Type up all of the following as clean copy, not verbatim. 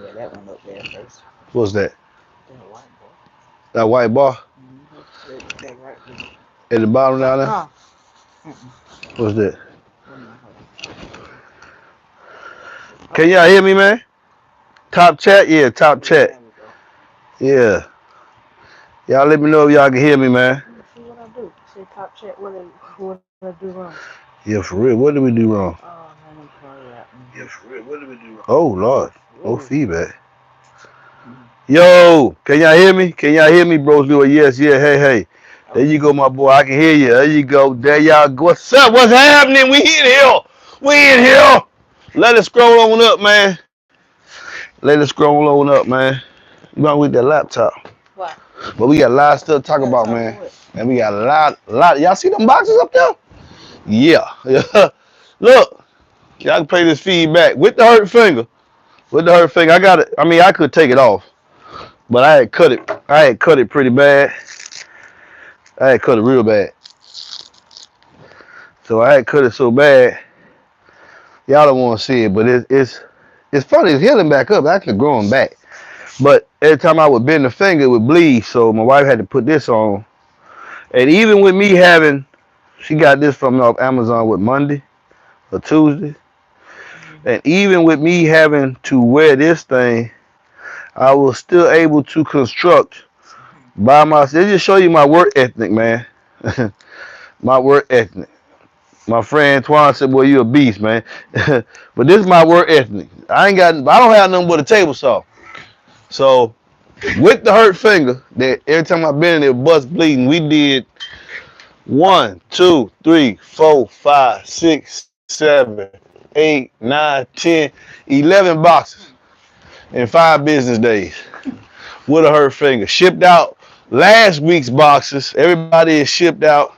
Yeah, that one up there first. What's that? That white boy. That white bar That right there. at the bottom down there? Uh-uh. Mm-mm. What's that? Wait a minute, hold on. Can Oh, y'all hear me, man? Top chat? Yeah, top yeah, chat. there we go. Yeah. Y'all let me know if y'all can hear me, man. Let me see what I do. Say top check. What I do wrong? Yeah, for real. What did we do wrong? Oh, unemployed. Yeah. Yeah, Mm-hmm. for real. What did we do wrong? Oh, Lord. No Whoa. feedback. Mm-hmm. Yo, can y'all hear me? Can y'all hear me, bros? Do a yes, yeah, hey, hey. There you Okay. go, my boy. I can hear you. There you go. There y'all go. What's up? What's happening? We in here. We in here. Let it scroll on up, man. Let it scroll on up, man. You might with that laptop. Why? But we got a lot of stuff to talk Gotta about, talk man. about what? And we got a lot. Y'all see them boxes up there? Yeah. Look, y'all can play this feedback with the hurt finger. With the hurt finger, I got it. I mean, I could take it off, but I had cut it. I had cut it pretty bad. I had cut it real bad. So I had cut it so bad, y'all don't want to see it, but it's funny. It's healing back up. It's actually growing back. But every time I would bend the finger, it would bleed. So my wife had to put this on. And even with me having, she got this from off Amazon with Monday or Tuesday. Mm-hmm. And even with me having to wear this thing, I was still able to construct by myself. It just show you my work ethic, man. My work ethic. My friend Twan said, "Boy, you a beast, man." But this is my work ethic. I don't have nothing but a table saw. So with the hurt finger, that every time I bend it, it bust bleeding. We did 1, 2, 3, 4, 5, 6, 7, 8, 9, 10, 11 boxes in 5 business days with a hurt finger. Shipped out last week's boxes. Everybody is shipped out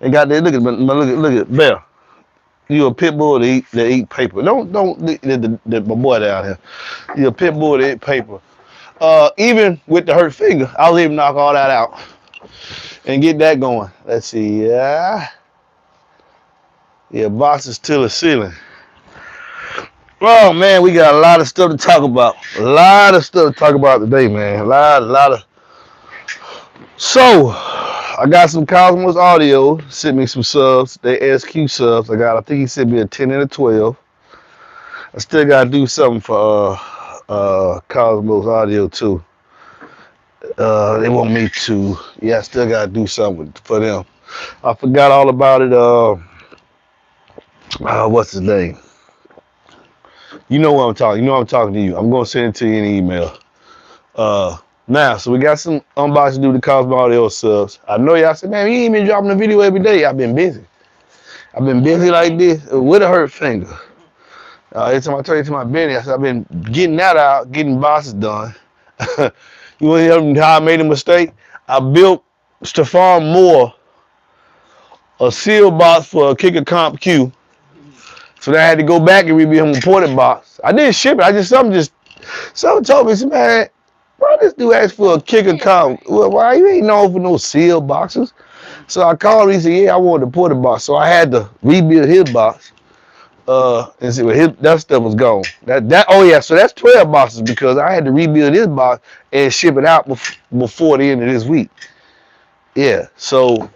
and got there. Look at Bell. You a pit bull that eat paper. Don't my boy down here. You a pit bull that eat paper. Even with the hurt finger, I was able to knock all that out and get that going. Let's see. Yeah, boxes till the ceiling. Oh man, we got a lot of stuff to talk about. A lot of stuff to talk about today, man. A lot of. So, I got some Cosmos Audio. Sent me some subs. They SQ subs. I think he sent me a 10 and a 12. I still gotta do something for Cosmos Audio too. They want me to. Yeah, I still gotta do something for them. I forgot all about it. What's his name? You know what I'm talking. You know I'm talking to you. I'm gonna send it to you in an email. Uh, Now, so we got some unboxing to do the Cosmo Audio subs. I know y'all said, man, you ain't been dropping a video every day. I've been busy. I've been busy Hurt like finger. this with a hurt finger. Every time I tell you to my Benny, I said, I've been getting that out, getting boxes done. You want to hear how I made a mistake? I built Stephon Moore a seal box for a kicker comp Q. So then I had to go back and rebuild him a ported box. I didn't ship it. Something told me, man, why this dude asked for a kicker comp? Well, why you ain't known for no seal boxes? So I called him. He said, yeah, I wanted a ported box. So I had to rebuild his box. And see, that stuff was gone. Oh yeah, so that's 12 boxes because I had to rebuild this box and ship it out before the end of this week. Yeah, so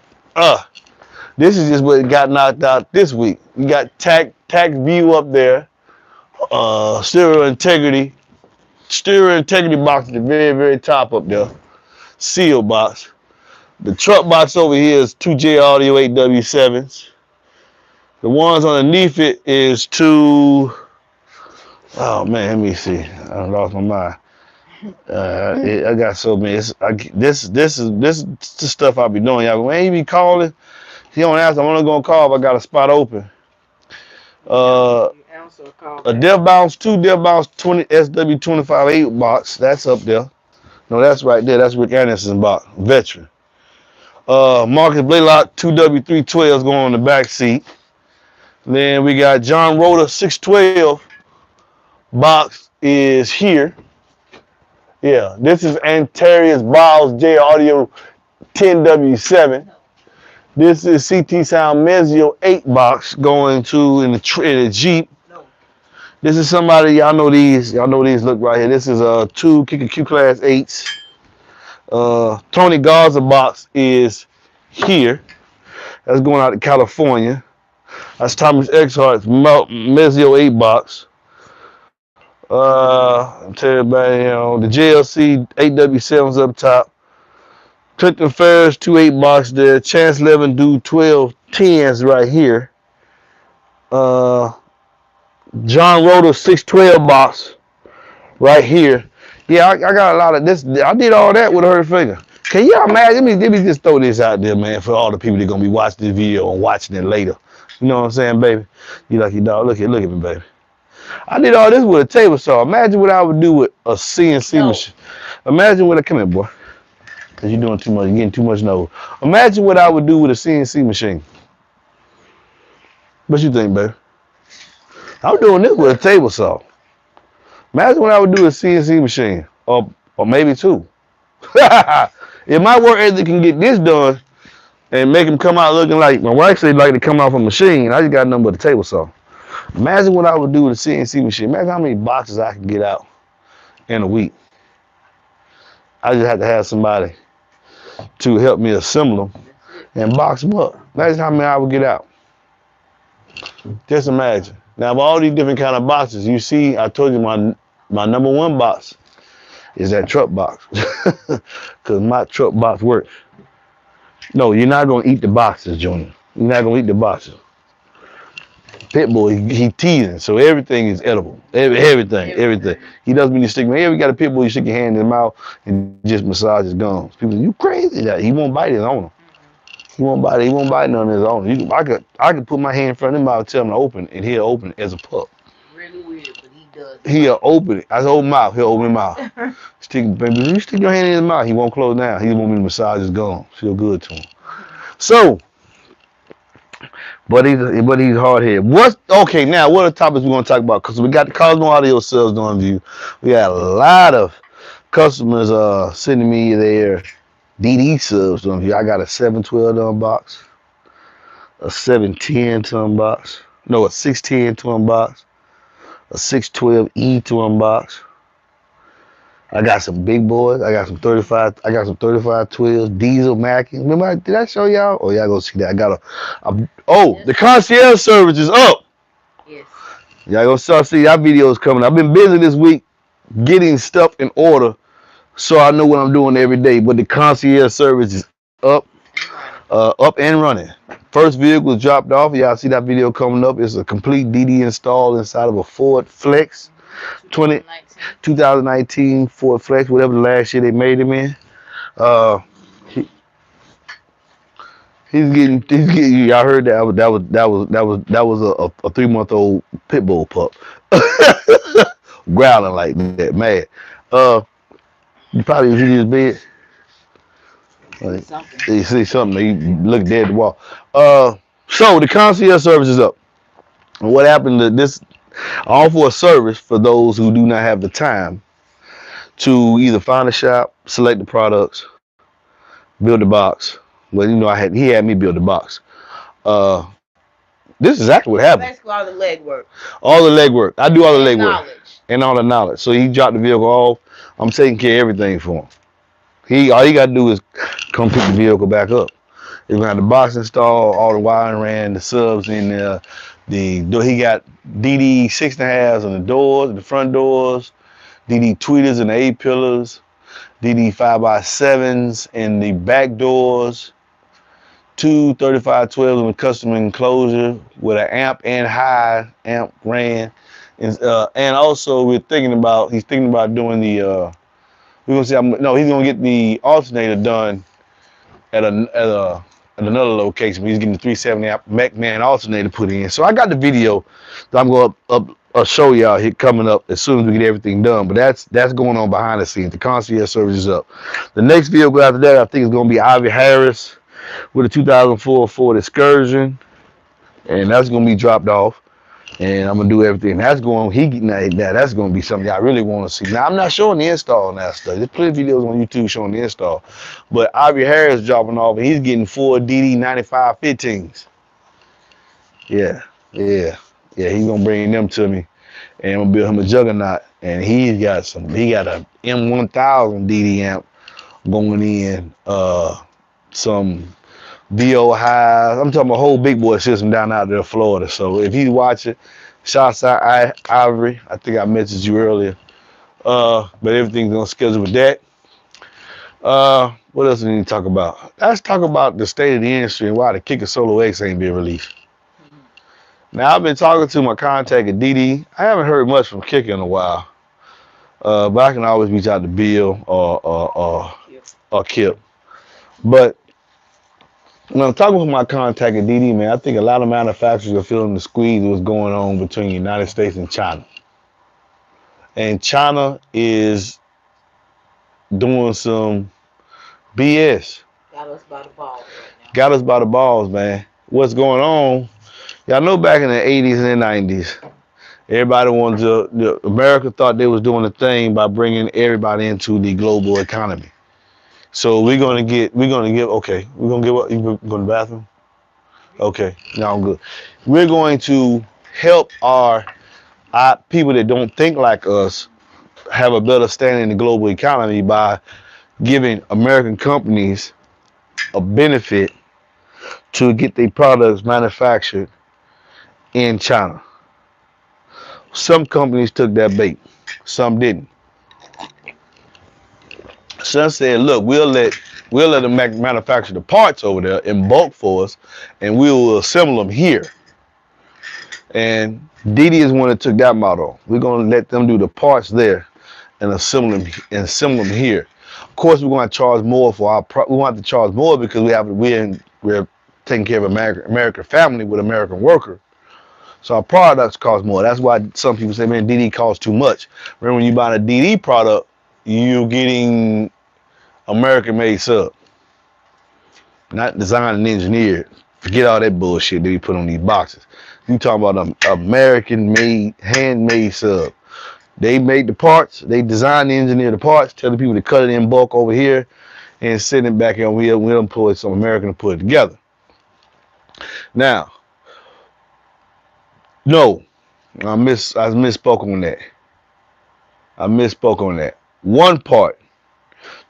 this is just what got knocked out this week. We got tax view up there, stereo integrity box at the very, very top up there, seal box. The truck box over here is 2J Audio 8W7s. The ones underneath it is two. Oh man, let me see. I lost my mind. I got so many. This is the stuff I be doing. Y'all, when he be calling, he don't answer. I'm only gonna call if I got a spot open. Uh, You answer a call a back. Death Bounce 2, Death Bounce 20 SW25 8 box. That's up there. No, that's right there. That's Rick Anderson's box. Veteran. Marcus Blaylock 2W312s going on the back seat. Then we got John Rhoda 612 box is here. Yeah, this is Antarius Biles J Audio 10W7. This is CT Sound Mezio 8 box going to in the Jeep. No. This is somebody, y'all know these. Y'all know these look right here. This is two Kicker Q Class 8s. Tony Garza box is here. That's going out to California. That's Thomas Exhart's Mezio 8 box. I'm telling everybody, you know, the JLC 8W7s up top. Clinton Ferris 2 8 box there. Chance Levin do 12 10s right here. John Roder 612 box right here. Yeah, I got a lot of this. I did all that with a hurt finger. Can y'all imagine? Let me just throw this out there, man, for all the people that are gonna be watching this video and watching it later. You know what I'm saying, baby? You lucky dog. Look at me, baby. I did all this with a table saw. Imagine what I would do with a CNC machine. Imagine what come here, boy. Cause you're doing too much. You're getting too much nose. Imagine what I would do with a CNC machine. What you think, baby? I'm doing this with a table saw. Imagine what I would do with a CNC machine, or maybe two. If my work ethic can get this done and make them come out looking like my wife said, like to come off a machine, I just got nothing but a table saw. Imagine what I would do with a CNC machine. Imagine how many boxes I can get out in a week. I just have to have somebody to help me assemble them and box them up. Imagine how many I would get out. Just imagine. Now, of all these different kind of boxes, you see, I told you my number one box is that truck box. Because my truck box works. No, you're not going to eat the boxes, Junior. You're not going to eat the boxes. Pitbull, he teasing, so everything is edible. Everything. He doesn't mean to stick. Man, you got a pitbull, you stick your hand in his mouth and just massage his gums. People say, you crazy? That he won't bite his owner. He won't bite none of his owner. I could put my hand in front of him and tell him to open, and he'll open it as a pup. Really weird, but he does. He'll open it. I said, open mouth. He'll open his mouth. Baby, you stick your hand in his mouth. He won't close down. He want me to massage his gums. Feel good to him. So, but he's hard headed. Okay? Now, what are the topics we're gonna talk about? Because we got the Cosmo Audio sales on view. We got a lot of customers sending me their DD subs on view. I got a 712 to unbox, a 710 to unbox, no, a 610 to unbox, a 612E to unbox. I got some big boys. I got some 35 12s, diesel Mackin. Remember, did I show y'all? Oh, y'all go see that. I got the concierge service is up. Yes. Y'all gonna start seeing our videos coming. I've been busy this week getting stuff in order so I know what I'm doing every day. But the concierge service is up and running. First vehicle was dropped off. Y'all see that video coming up. It's a complete DD install inside of a Ford Flex 2019 Ford Flex, whatever the last year they made him in. He's getting. Y'all heard that? That was a 3-month-old pit bull pup, growling like that, mad. You probably hit his bed. You see something? You look dead at the wall. So the concierge service is up. And what happened to this? I offer a service for those who do not have the time to either find a shop, select the products, build the box. Well, you know, he had me build the box. This is exactly what happened. Basically, all the leg work. All the leg work. I do all the leg work. And all the knowledge. So he dropped the vehicle off. I'm taking care of everything for him. All he got to do is come pick the vehicle back up. He's gonna have the box installed, all the wiring ran, the subs in there. He got DD 6.5s on the doors, the front doors, DD tweeters and the A-pillars, DD 5x7s in the back doors, two 3512s in the custom enclosure with an amp and high amp ran. And also he's thinking about doing the he's gonna get the alternator done at another location. He's getting the 370 amp McMahon alternator put in. So I got the video that I'm gonna show y'all here coming up as soon as we get everything done. But that's going on behind the scenes. The concierge service is up. The next vehicle after that I think is gonna be Ivy Harris with a 2004 Ford Excursion, and that's gonna be dropped off. And I'm gonna do everything. That's going. That's gonna be something y'all really want to see. Now I'm not showing the install and that stuff. There's plenty of videos on YouTube showing the install. But Ivy Harris dropping off, and he's getting 4 DD 95 15s. Yeah. He's gonna bring them to me and I'm gonna build him a juggernaut. And he got a M1000 DD amp going in, some VO highs. I'm talking about a whole big boy system down out there in Florida. So if you watch it, shouts out Ivory. I think I mentioned you earlier. But everything's on schedule with that. What else do we need to talk about? Let's talk about the state of the industry and why the Kicker Solo X ain't been released. Now I've been talking to my contact at DD. I haven't heard much from Kicker in a while. But I can always reach out to Bill or Kip. But when I'm talking with my contact at DD, man, I think a lot of manufacturers are feeling the squeeze of what's going on between the United States and China. And China is doing some BS. Got us by the balls right now. Got us by the balls, man. What's going on? Y'all know back in the 80s and the 90s, everybody wanted to, America thought they was doing a thing by bringing everybody into the global economy. So we're gonna give, okay, we're gonna give up, you go to the bathroom? Okay, no, I'm good. We're going to help our people that don't think like us have a better standing in the global economy by giving American companies a benefit to get their products manufactured in China. Some companies took that bait, some didn't. Some said, look, we'll let them manufacture the parts over there in bulk for us, and we will assemble them here. And DD is one that took that model. We're going to let them do the parts there and assemble them here. Of course, we're going to charge more for our. We want to charge more because we're taking care of American family with American worker. So our products cost more. That's why some people say, man, DD costs too much. Remember, when you buy a DD product, you're getting American-made sub, not designed and engineered. Forget all that bullshit that we put on these boxes. You talking about an American-made, handmade sub. They made the parts, they designed and engineered the parts, tell the people to cut it in bulk over here and send it back here. We employ some American to put it together. Now, no, I misspoke on that. I misspoke on that. One part.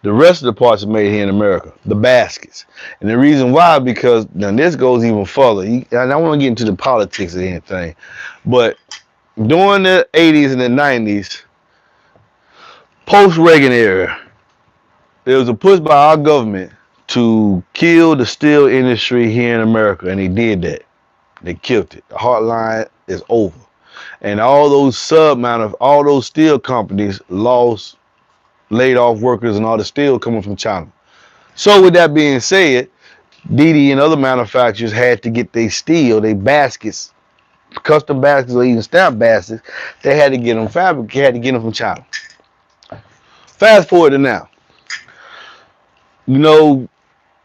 The rest of the parts are made here in America, the baskets. And the reason why, because now this goes even further. And I don't want to get into the politics of anything, but during the 80s and the 90s, post-Reagan era, there was a push by our government to kill the steel industry here in America, and they did that. They killed it. The hardline is over. And all those all those steel companies laid off workers and all the steel coming from China. So with that being said, DD and other manufacturers had to get their steel, their baskets, custom baskets or even stamp baskets, they had to get them fabricated, had to get them from China. Fast forward to now. You know,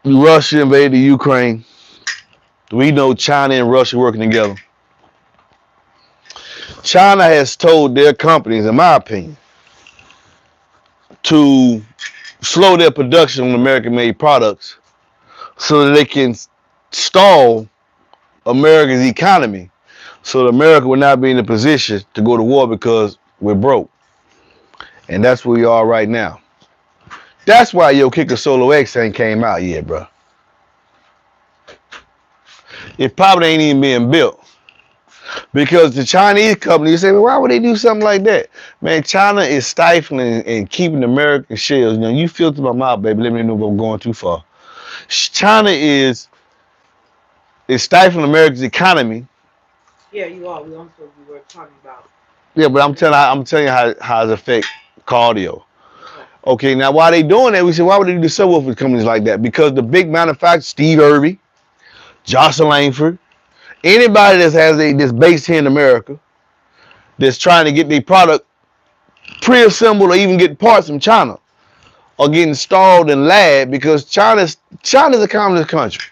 Russia invaded Ukraine. We know China and Russia working together. China has told their companies, in my opinion, to slow their production on American-made products so that they can stall America's economy so that America will not be in a position to go to war because we're broke. And that's where we are right now. That's why your Kicker Solo X ain't came out yet, bro. It probably ain't even being built. Because the Chinese companies say, well, why would they do something like that? Man, China is stifling and keeping American shells. You know, you filter my mouth, baby. Let me know if I'm going too far. China is stifling America's economy. Yeah, you are. We were talking about. Yeah, but I'm telling you how it affects cardio. Okay, now why they doing that? We said, why would they do the subwoofer companies like that? Because the big manufacturers, Steve Irby, Josh Langford, anybody that has this base here in America that's trying to get their product pre-assembled or even get parts from China are getting stalled in lab because China's a communist country.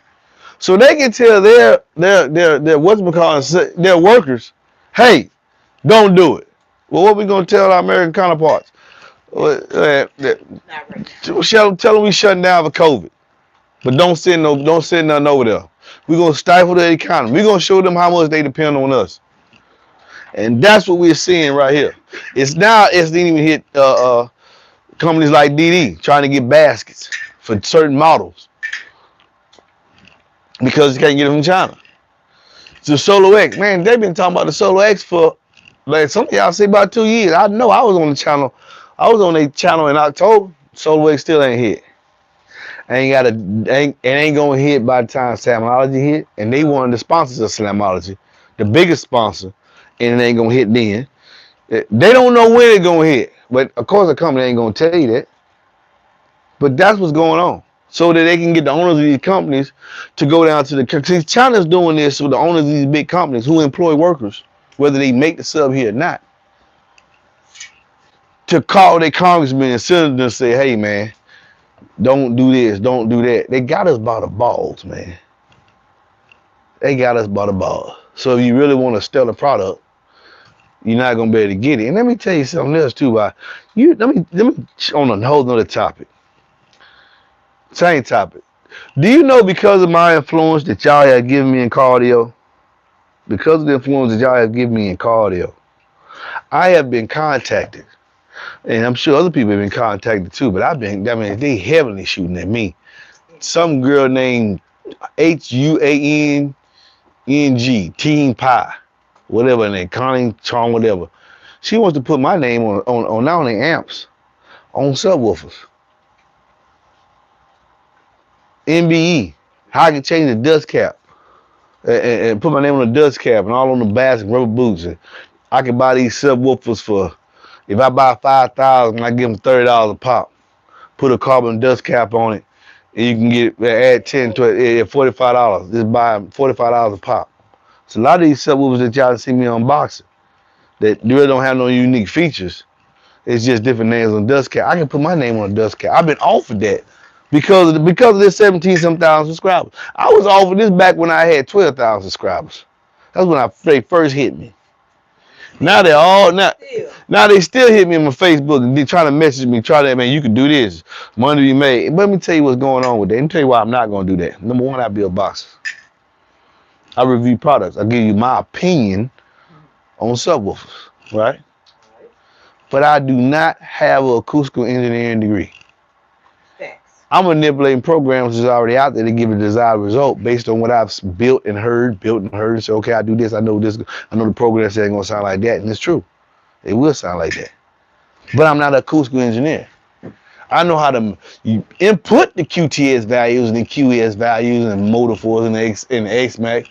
So they can tell their workers, hey, don't do it. Well, what we gonna tell our American counterparts? Not right now. Tell them we shutting down for COVID, but don't send nothing over there. We're gonna stifle the economy. We're gonna show them how much they depend on us. And that's what we're seeing right here. It's didn't even hit companies like DD trying to get baskets for certain models because you can't get them from China. So Solo X, man, they've been talking about the Solo X for like some of y'all say about 2 years. I know I was on the channel. I was on their channel in October. Solo X still ain't hit. It ain't gonna hit by the time Slamology hit, and they one of the sponsors of Slamology, the biggest sponsor, and it ain't gonna hit then. They don't know when it's gonna hit, but of course the company ain't gonna tell you that. But that's what's going on, so that they can get the owners of these companies to go down to the. China's doing this with the owners of these big companies who employ workers, whether they make the sub here or not, to call their congressmen and senators and say, "Hey, man, don't do this, don't do that." They got us by the balls, man. They got us by the balls. So if you really want a stellar product, you're not gonna be able to get it. And let me tell you something else too. About you, let me on a whole nother topic. Same topic. Do you know because of my influence that y'all have given me in cardio? Because of the influence that y'all have given me in cardio, I have been contacted, and I'm sure other people have been contacted too. But they heavily shooting at me. Some girl named HUANNG, Teen Pie, whatever her name, Connie Charm, whatever. She wants to put my name on not only amps, on subwoofers. MBE, how I can change the dust cap and put my name on the dust cap and all on the bats and rubber boots. And I can buy these subwoofers for, if I buy 5,000, I give them $30 a pop. Put a carbon dust cap on it, and you can get add 10 to it, $45. Just buy them $45 a pop. So a lot of these subwoofers that y'all see me unboxing that really don't have no unique features. It's just different names on dust cap. I can put my name on a dust cap. I've been offered that because of this 17-some thousand subscribers. I was offered this back when I had 12,000 subscribers. That's when they first hit me. Now they still hit me on my Facebook and they trying to message me, man, you can do this. Money be made. But let me tell you what's going on with that. Let me tell you why I'm not gonna do that. Number one, I build boxes. I review products. I give you my opinion on subwoofers, right? But I do not have an acoustical engineering degree. I'm manipulating programs that's already out there to give a desired result based on what I've built and heard, and say, okay, I do this, I know this, I know the program says it's gonna sound like that, and it's true. It will sound like that. But I'm not an acoustical engineer. I know how to input the QTS values and the QES values and motor force and the XMAX.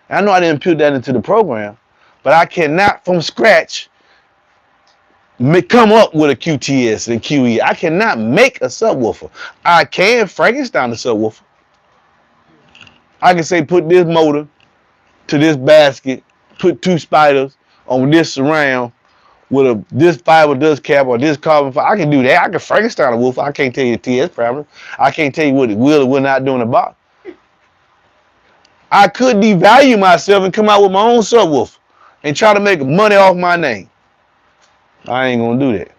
I know how to input that into the program, but I cannot from scratch come up with a QTS and QE. I cannot make a subwoofer. I can Frankenstein a subwoofer. I can say put this motor to this basket, put 2 spiders on this surround with this fiber dust cap or this carbon fiber. I can do that. I can Frankenstein a woofer. I can't tell you the TS parameter. I can't tell you what it will or will not do in the box. I could devalue myself and come out with my own subwoofer and try to make money off my name. I ain't gonna do that.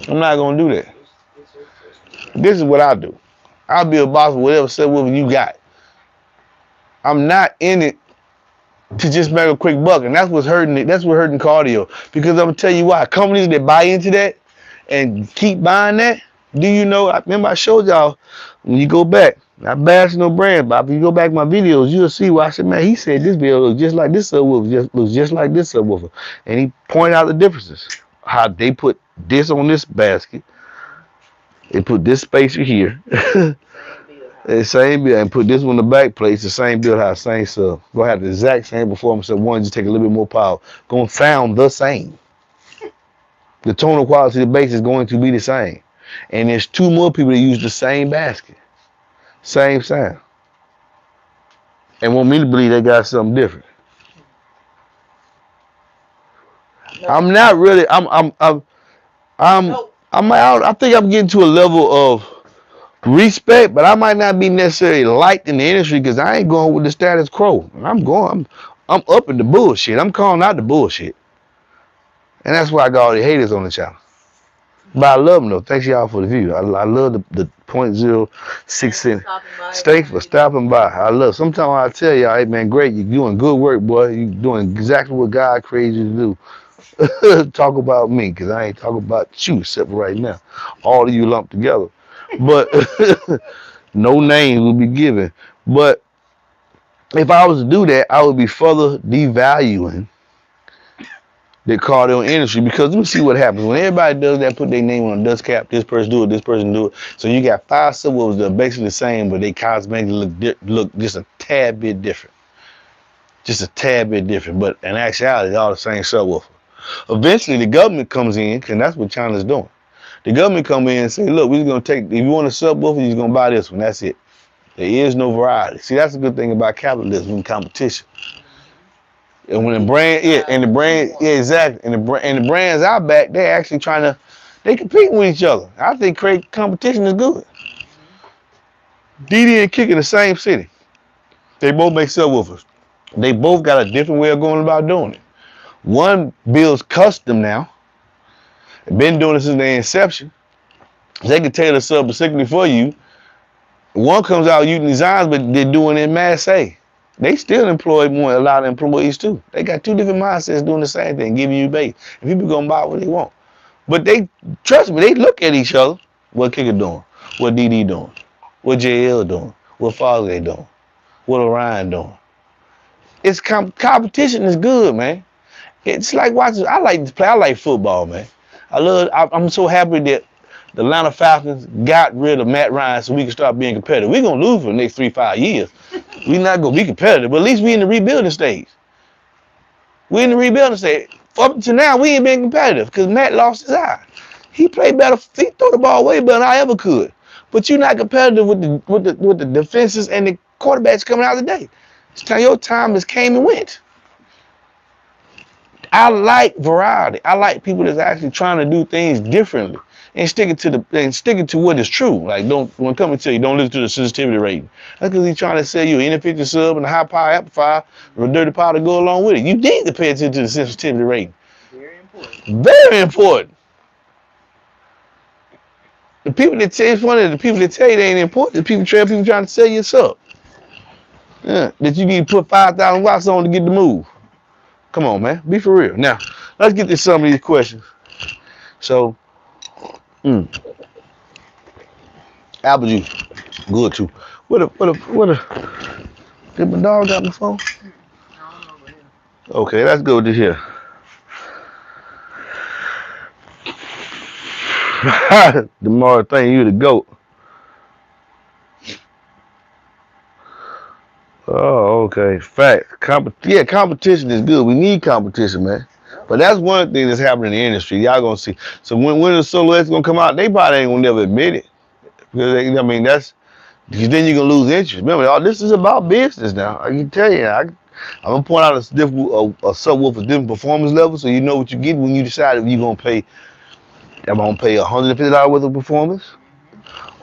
I'm not gonna do that. This is what I do. I'll be a boss with whatever subwoofer you got. I'm not in it to just make a quick buck, and that's what's hurting it. That's what's hurting cardio. Because I'm gonna tell you why. Companies that buy into that and keep buying that. Do you know? I remember I showed y'all when you go back. I bash no brand, but if you go back my videos, you'll see where I said, man, he said this video looks just like this subwoofer, looks just like this subwoofer, and he pointed out the differences. How they put this on this basket, they put this spacer here, the same build, and put this one in the back place, the same build house, same sub. Gonna have the exact same performance. So one just take a little bit more power. Gonna sound the same. The tonal quality of the bass is going to be the same. And there's 2 more people that use the same basket. Same sound. And want me to believe they got something different. I'm not really, I think I'm getting to a level of respect, but I might not be necessarily liked in the industry because I ain't going with the status quo. I'm up in the bullshit. I'm calling out the bullshit. And that's why I got all the haters on the channel. But I love them though. Thanks y'all for the view. I love the .06 cent. Thanks for stopping by. I love. Sometimes I tell y'all, hey man, great, you're doing good work, boy. You're doing exactly what God created you to do. Talk about me, cause I ain't talking about you except for right now. All of you lumped together. But no names will be given. But if I was to do that, I would be further devaluing the cardio industry, because let me see what happens when everybody does that. Put their name on a dust cap. This person do it. This person do it. So you got 5 subwoofers that are basically the same, but they cosmetically look just a tad bit different. Just a tad bit different. But in actuality, they're all the same subwoofer. Eventually, the government comes in, and that's what China's doing. The government come in and say, look, we're gonna take. If you want a subwoofer, you're gonna buy this one. That's it. There is no variety. See, that's a good thing about capitalism and competition. And when the brand, yeah, and the brand, yeah, exactly, and the brands out back, they're actually trying to, they compete with each other. I think create competition is good. DD and Kick in the same city. They both make subwoofers. They both got a different way of going about doing it. One builds custom now. They've been doing it since their inception. They can tailor sub specifically for you. One comes out using designs, but they're doing it mass. They still employ a lot of employees too. They got 2 different mindsets doing the same thing, giving you base. And people gonna buy what they want. But they, trust me, they look at each other. What Kicker doing? What DD doing? What JL doing? What Fosley doing? What Orion doing? It's competition is good, man. It's like watching. I like to play. I like football, man. I'm so happy that the Atlanta Falcons got rid of Matt Ryan so we can start being competitive. We're gonna lose for the next 3-5 years. We're not gonna be competitive, but at least we in the rebuilding stage. We in the rebuilding stage. Up to now, we ain't been competitive because Matt lost his eye. He played better. He threw the ball way better than I ever could. But you're not competitive with the defenses and the quarterbacks coming out today. Your time has came and went. I like variety. I like people that's actually trying to do things differently and sticking to what is true. Like when coming to you, don't listen to the sensitivity rating. That's because he's trying to sell you an inefficient sub and a high power amplifier with a dirty power to go along with it. You need to pay attention to the sensitivity rating. Very important. Very important. The people that tell the people that tell you they ain't important, the people trying to sell you a sub. Yeah, that you need to put 5,000 watts on to get the move. Come on, man. Be for real. Now, let's get to some of these questions. So, apple juice, good too. Did my dog got my phone? Okay, let's go to here. The more thing you the goat. Oh, okay. Fact. Competition is good. We need competition, man. But that's one thing that's happening in the industry. Y'all gonna see. So when the silhouette's gonna come out, they probably ain't gonna never admit it. Because because then you're gonna lose interest. Remember, this is about business now. I can tell you. I'm gonna point out a subwoofer different performance level, so you know what you get when you decide if you're gonna pay. I'm gonna pay $150 worth of performance.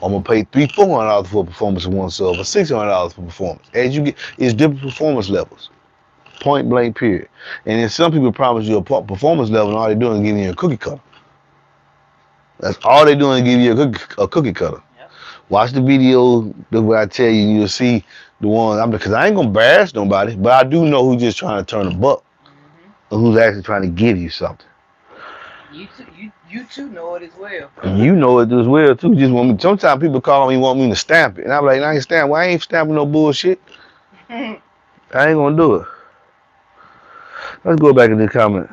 I'm gonna pay $400 for performance of one sub, or $600 for performance. As you get, it's different performance levels. Point blank, period. And then some people promise you a performance level, and all they're doing is giving you a cookie cutter. That's all they're doing is give you a cookie cutter. Yep. Watch the video. That's what I tell you. You'll see the one. Because I ain't gonna bash nobody, but I do know who's just trying to turn a buck, or who's actually trying to give you something. You too know it as well. And you know it as well too. Just want me. Sometimes people call me, want me to stamp it, and I'm like, I ain't stamping. Well, I ain't stamping no bullshit. I ain't gonna do it. Let's go back in the comment.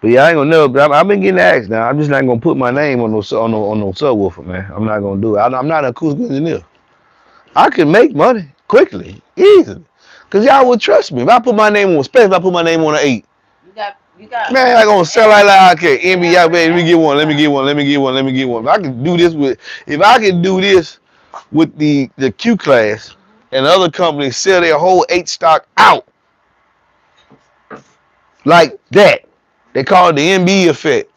But yeah, I ain't gonna know. But I've been getting asked now. I'm just not gonna put my name on no subwoofer, man. I'm not gonna do it. I'm not an acoustic engineer. I can make money quickly, easily, cause y'all would trust me if I put my name on. Especially if I put my name on an 8. You got. Man, I gonna sell like okay. MBE, baby, let me get one. Let me get one. If I can do this with the Q class, and other companies sell their whole 8 stock out like that. They call it the MBE effect.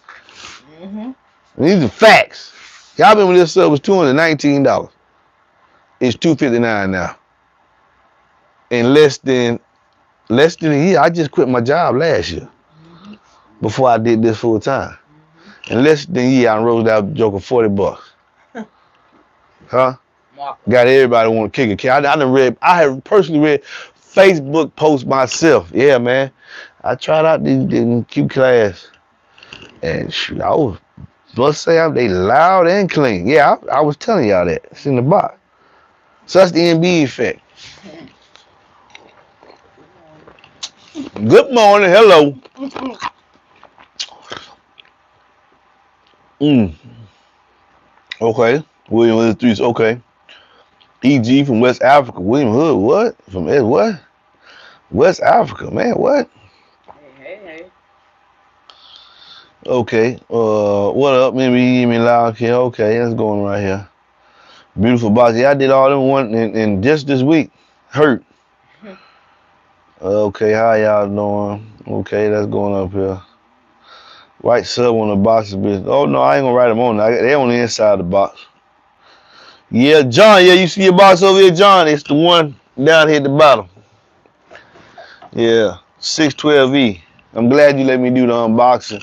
These are facts. Y'all remember this sub was $219. It's $259 now. In less than a year. I just quit my job last year before I did this full time. In less than a year, I rolled that joker $40. Huh? Got everybody want to kick it. I have personally read Facebook posts myself. Yeah, man. I tried out the Q class. And shoot, I was, let's say they loud and clean. Yeah, I was telling y'all that. It's in the box. So that's the MBE effect. Good morning. Hello. Okay. William Hood Streets. Okay. EG from West Africa. William Hood. What? From what? West Africa. Man, what? Hey. Okay. What up? Maybe me loud here. Okay, that's going right here. Beautiful box. Yeah, I did all them one and just this week. Hurt. Okay, how y'all doing? Okay, that's going up here. White sub on the box is oh no, I ain't gonna write them on. They on the inside of the box. Yeah, John. Yeah, you see your box over here, John? It's the one down here at the bottom. Yeah, 612E. I'm glad you let me do the unboxing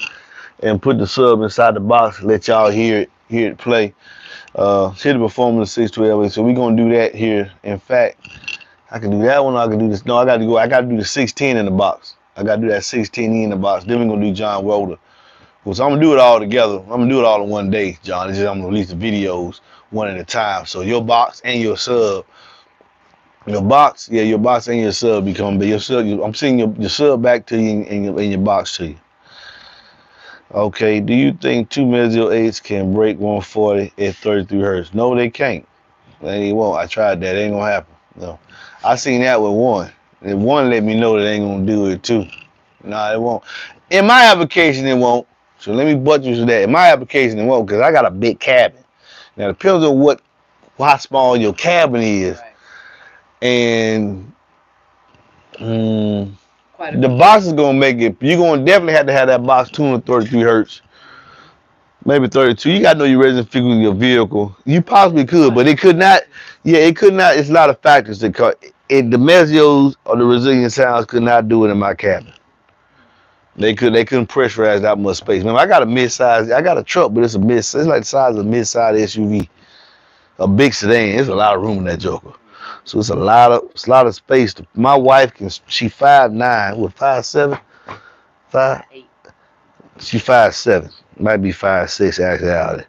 and put the sub inside the box. Let y'all hear it play. See the performance of 612E. So we gonna do that here. In fact, I can do that one. I can do this. No, I gotta do the 16 in the box. I gotta do that 16E in the box. Then we're gonna do John Welder. So I'm gonna do it all together. I'm gonna do it all in one day, John. It's just I'm gonna release the videos one at a time. So your box and your sub, your box and your sub become. But your sub, I'm sending your sub back to you and your box to you. Okay. Do you think 2 Mezzo 8s can break 140 at 33 hertz? No, they can't. They won't. I tried that. It ain't gonna happen. No. I seen that with one. And one let me know that they ain't gonna do it too. Nah, it won't. In my application, it won't. So let me buttress that. In my application, it won't, because I got a big cabin. Now, it depends on how small your cabin is. Right. And the box is going to make it. You're going to definitely have to have that box tuned to 33 hertz. Maybe 32. You got to know your resin figure in your vehicle. You possibly could, but it could not. Yeah, it could not. It's a lot of factors that cause it. The Mezios or the resilient sounds could not do it in my cabin. They couldn't pressurize that much space. Remember, I got a truck, but it's like the size of a mid-size SUV, a big sedan. There's a lot of room in that joker, so it's a lot of space. My wife she 5'9", what 5'7", 5. She 5'7", might be 5'6" actually.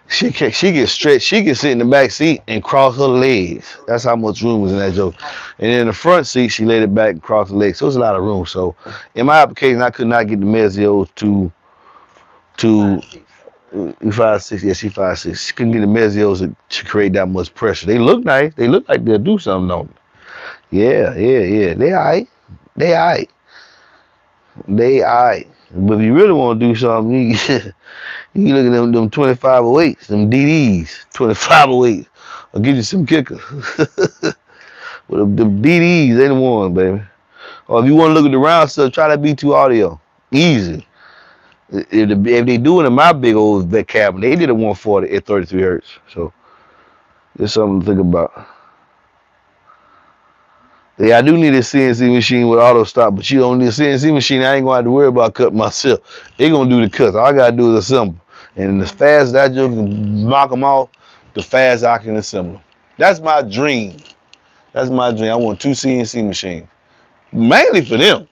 She gets stretched. She can sit in the back seat and cross her legs. That's how much room was in that joke. And in the front seat, she laid it back and crossed her legs. So it's a lot of room. So in my application, I could not get the Mezios to 5'6". Yeah, she 5'6". She couldn't get the Mezios to create that much pressure. They look nice. They look like they'll do something on me. Yeah. They alright. But if you really want to do something, you look at them 2508s, them DDs, 2508s. I'll give you some kickers. Well, the DDs, they the ones, baby. Or if you want to look at the round stuff, try that B2 audio. Easy. If they do it in my big old vet cabin, they did a 140 at 33 hertz. So there's something to think about. Yeah, I do need a CNC machine with auto stop, but you don't need a CNC machine. I ain't gonna have to worry about cutting myself. They gonna do the cuts. All I gotta do is assemble. And as fast as that joke can knock them off, the fast I can assemble them. That's my dream. I want 2 CNC machines, mainly for them.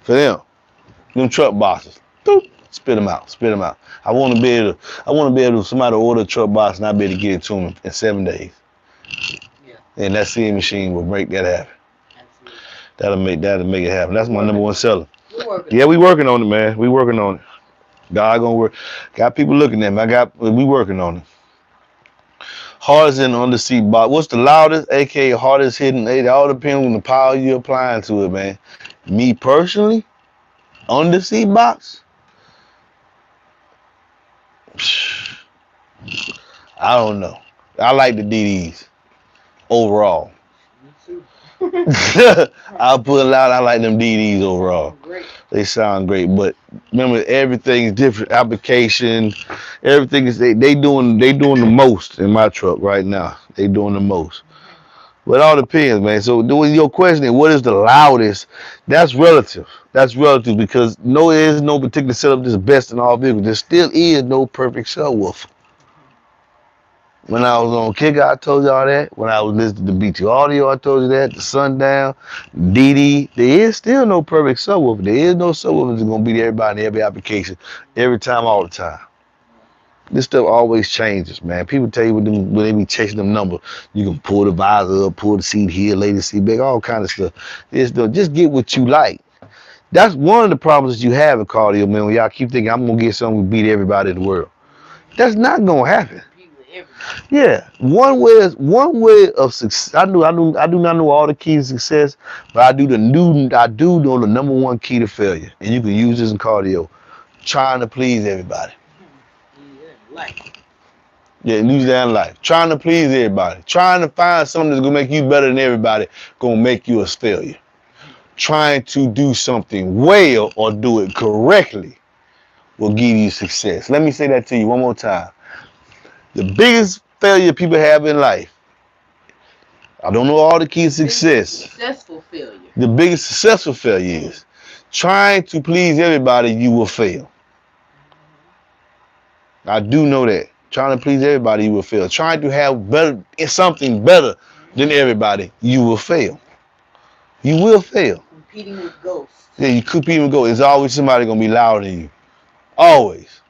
Them truck boxes. Boop, spit them out. I want to be able to somebody order a truck box and I be able to get it to them in 7 days. And that CNC machine will make that happen. Absolutely. That'll make it happen. That's my number one seller. We working on it, man. We working on it. God gonna work. Got people looking at me. We working on it. Hardest in the underseat box. What's the loudest, aka hardest hitting? It all depends on the power you're applying to it, man. Me personally, underseat box. I don't know. I like the DDs overall. I'll put it out. I like them DDs overall. They sound great, but remember everything is different. Application, everything is they doing the most in my truck right now. They doing the most. But it all depends, man. So doing your question is what is the loudest? That's relative. That's relative because no, there is no particular setup that's best in all vehicles. There still is no perfect subwoofer. When I was on Kick, I told y'all that. When I was listening to BT Audio, I told you that. The Sundown, DD, there is still no perfect subwoofer. There is no subwoofer that's gonna beat everybody in every application, every time, all the time. This stuff always changes, man. People tell you when they be chasing them numbers, you can pull the visor up, pull the seat here, lay the seat back, all kind of stuff. Just get what you like. That's one of the problems that you have in cardio, man. When y'all keep thinking I'm gonna get something to beat everybody in the world, that's not gonna happen. Yeah, one way of success. I do not know all the keys to success, but I do know the number one key to failure, and you can use this in cardio, trying to please everybody. Yeah, use that in life. Trying to please everybody. Trying to find something that's gonna make you better than everybody, gonna make you a failure. Trying to do something well or do it correctly will give you success. Let me say that to you one more time. The biggest failure people have in life, I don't know all the keys to success. Successful failure. The biggest successful failure is trying to please everybody, you will fail. I do know that. Trying to please everybody, you will fail. Trying to have something better than everybody, you will fail. You will fail. Competing with ghosts. Yeah, you competing with ghosts. There's always somebody gonna be louder than you. Always.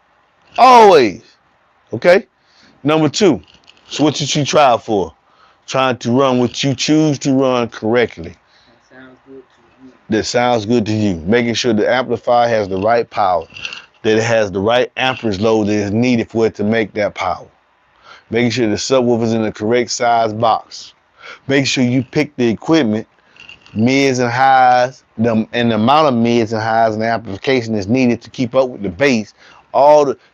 Always. Okay? Number two, so what you try for? Trying to run what you choose to run correctly. That sounds good to you. That sounds good to you. Making sure the amplifier has the right power, that it has the right amperage load that is needed for it to make that power. Making sure the subwoofer is in the correct size box. Make sure you pick the equipment, mids and highs, and the amount of mids and highs and the amplification is needed to keep up with the bass.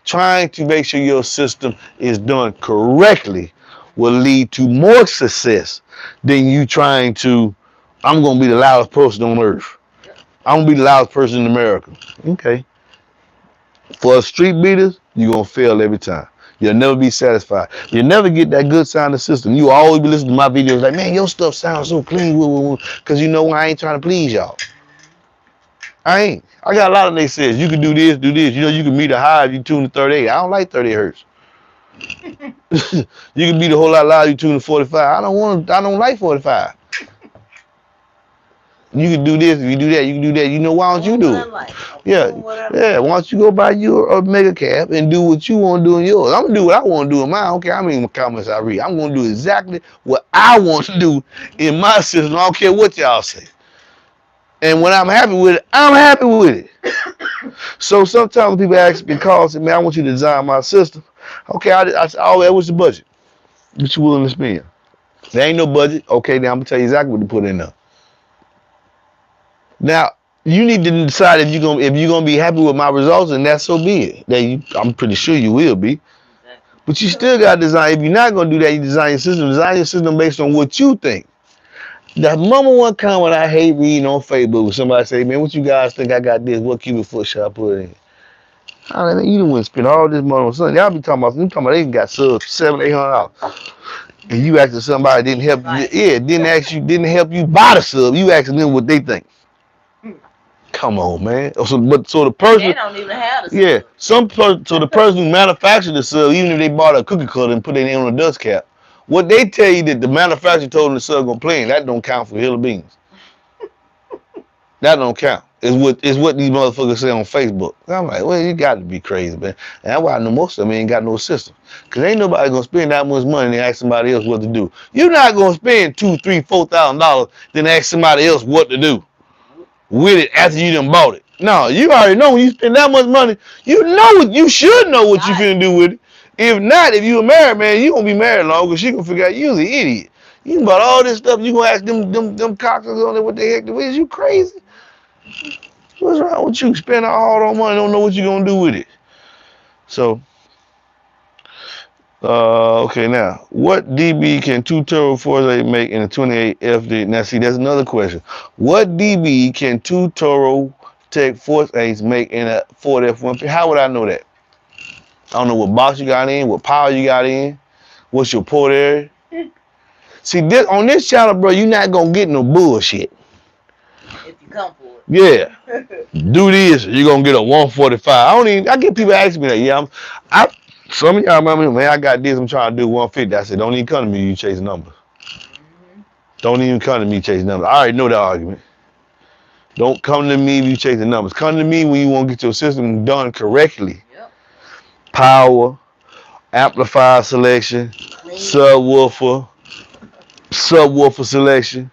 Trying to make sure your system is done correctly will lead to more success than you trying to, I'm gonna be the loudest person on earth. I'm gonna be the loudest person in America. Okay. For street beaters, you're gonna fail every time. You'll never be satisfied. You'll never get that good sounding system. You always be listening to my videos like, man, your stuff sounds so clean. Because you know I ain't trying to please y'all. I ain't. I got a lot of they says, you can do this, do this. You know, you can meet a high if you tune to 38. I don't like 38 hertz. You can beat a whole lot louder if you tune to 45. I don't like 45. You can do this, if you do that, you can do that. You know, why don't you do it? Yeah, yeah. Why don't you go buy your mega cap and do what you want to do in yours? I'm gonna do what I want to do in mine. I don't care how many comments I read. I'm gonna do exactly what I want to do in my system. I don't care what y'all say. And when I'm happy with it, I'm happy with it. So sometimes people ask me, calls, man, I want you to design my system. Okay, I always, what's the budget? What you willing to spend? There ain't no budget. Okay, then I'm gonna tell you exactly what to put in there. Now, you need to decide if you're gonna be happy with my results, and that's so be it. I'm pretty sure you will be. But you still gotta design. If you're not gonna do that, you design your system. Design your system based on what you think. The number one comment I hate reading on Facebook when somebody say, man, what you guys think I got this? What cubic foot should I put in? I mean, you didn't spend all this money on something. Y'all be talking about they got subs $700-800. And you asking somebody didn't help you, didn't help you buy the sub. You asking them what they think. Come on, man. So the person, they don't even have the sub. So the person who manufactured the sub, even if they bought a cookie cutter and put it in on a dust cap, what they tell you that the manufacturer told them the sub gonna play in, that don't count for hill of beans. That don't count. It's what these motherfuckers say on Facebook. I'm like, well, you got to be crazy, man. And that's why I know most of them ain't got no system. Cause ain't nobody gonna spend that much money and ask somebody else what to do. You're not gonna spend $2,000, $3,000, $4,000 then ask somebody else what to do with it after you done bought it. No, you already know when you spend that much money, you should know what you finna do with it. If not, if you a married man, you gonna be married long because she gonna figure out you's an idiot. You bought all this stuff, you gonna ask them cockers on there what the heck it is. You crazy? What's wrong with you? Spend all that money, don't know what you're gonna do with it. So, okay, now, what dB can 2 turbo Force 8 make in a 28 FD? Now, see, that's another question. What dB can 2 turbo Tech Force 8s make in a Ford F-150? How would I know that? I don't know what box you got in, what power you got in, what's your port area. See, this on this channel, bro, you not gonna get no bullshit. If you come for Yeah, it. do this, you're gonna get a 145. I get people asking me that. Yeah, some of y'all remember, man, I got this, I'm trying to do 150. I said, don't even come to me, you chasing numbers. Mhm. Don't even come to me chasing numbers. I already know that argument. Don't come to me if you chasing numbers. Come to me when you want to get your system done correctly. Yep. Power, amplifier selection, Clean. subwoofer selection.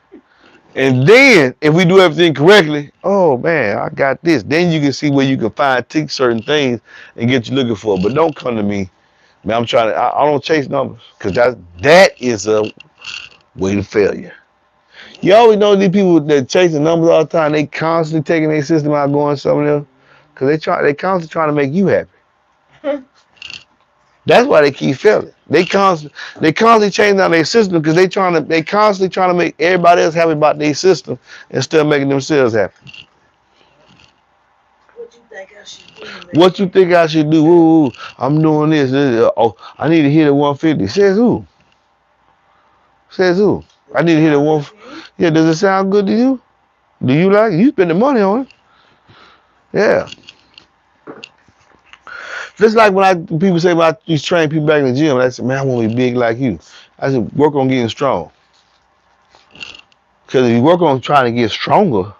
And then if we do everything correctly, oh man, I got this. Then you can see where you can find tick certain things and get you looking for. But don't come to me. Man, I'm trying to I don't chase numbers. Cause that is a way to failure. You always know these people that chasing numbers all the time, they constantly taking their system out going somewhere else. Cause they constantly trying to make you happy. That's why they keep failing. They constantly changing out their system because they constantly trying to make everybody else happy about their system instead of making themselves happy. What you think I should do, man? What you think I should do? Ooh, I'm doing this. Oh, I need to hit a 150. Says who? Says who? I need to hit a one. Yeah, does it sound good to you? Do you like it? You spend the money on it. Yeah. Just like when people say about these train people back in the gym, I said, man, I want to be big like you. I said, work on getting strong. Because if you work on trying to get stronger,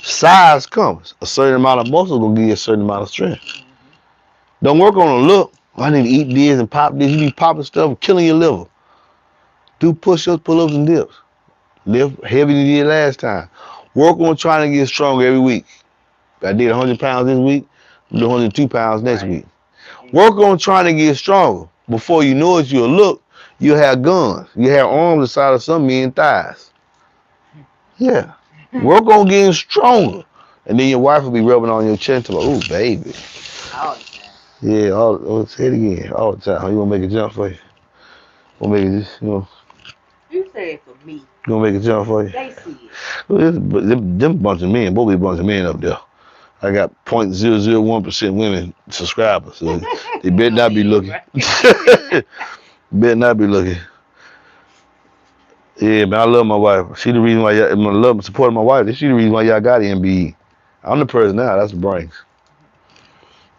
size comes. A certain amount of muscle will give you a certain amount of strength. Don't work on a look. I need to eat this and pop this. You be popping stuff, killing your liver. Do push-ups, pull-ups, and dips. Lift heavier than you did last time. Work on trying to get stronger every week. I did 100 pounds this week. I'm doing 102 pounds next week. Work on trying to get stronger. Before you know it, you'll have guns. You have arms the size of some men's thighs. Yeah. Work on getting stronger. And then your wife will be rubbing on your chest like, oh, baby. All the time. Yeah, say it again. All the time. You want to make a jump for you? Want to make it just, You say it for me. you want to make a jump for you? They see it. Well, them bunch of men, both a bunch of men up there. I got 0.001% women subscribers. So they better not be looking. Better not be looking. Yeah, man, I love my wife. She the reason why I love and support my wife. She the reason why y'all got the MBE. I'm the person now. That's the brains.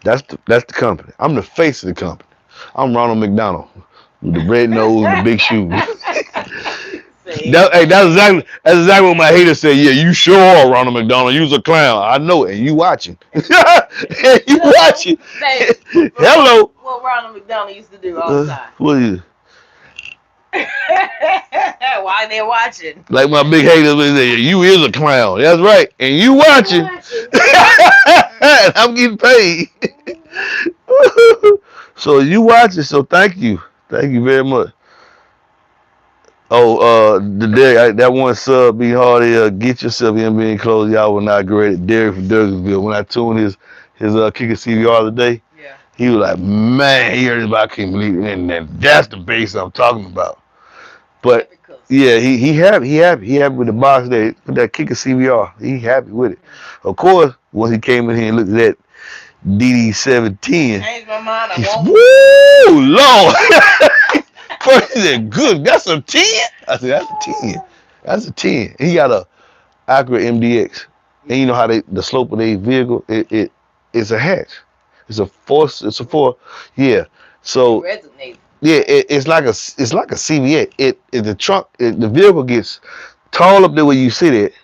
That's the company. I'm the face of the company. I'm Ronald McDonald with the red nose and the big shoes. That's exactly what my haters say. Yeah, you sure are Ronald McDonald. You's a clown. I know it. And you watching. And you watching. Hello. What Ronald McDonald used to do all the time. What is it? Why they watching? Like my big haters would say, you is a clown. That's right. And you watching. And I'm getting paid. So you watching, so thank you. Thank you very much. Oh, that one sub be hard. Get yourself MBEnclosures. Y'all will not grade it. Derek from Durganville. When I tuned his kicker CVR today, yeah, he was like, man, he heard about I can't believe it. And that's the bass I'm talking about. But yeah, he happy with the box there, with that kicker CVR. He happy with it. Of course, once he came in here and looked at that DD710, changed my mind. I won't. Woo, Lord. First he said, good, that's a 10? I said, that's a 10. That's a 10. He got a Acura MDX. And you know how the slope of their vehicle, it's a hatch. It's a four, yeah. So It resonates. yeah, it's like a CVA. The trunk, the vehicle gets tall up there where you sit it,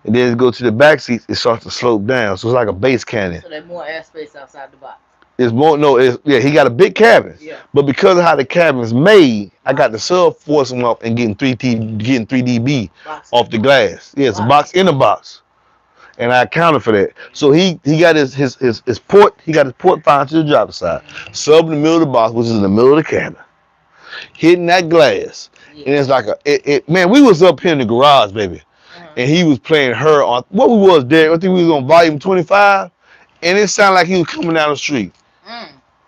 and then it goes to the back seats, it starts to slope down. So it's like a base cannon. So there's more airspace outside the box. It's more, no, he got a big cabin. Yeah. But because of how the cabin's made, I got the sub forcing up and getting 3 dB off the glass. Yeah, it's a box in a box. And I accounted for that. So he got his port, he got his port find to the driver's side. Sub in the middle of the box, which is in the middle of the cabin. Hitting that glass. Yeah. And it's like man, we was up here in the garage, baby. And he was playing her on, what we was, Derek? I think we was on volume 25. And it sounded like he was coming down the street.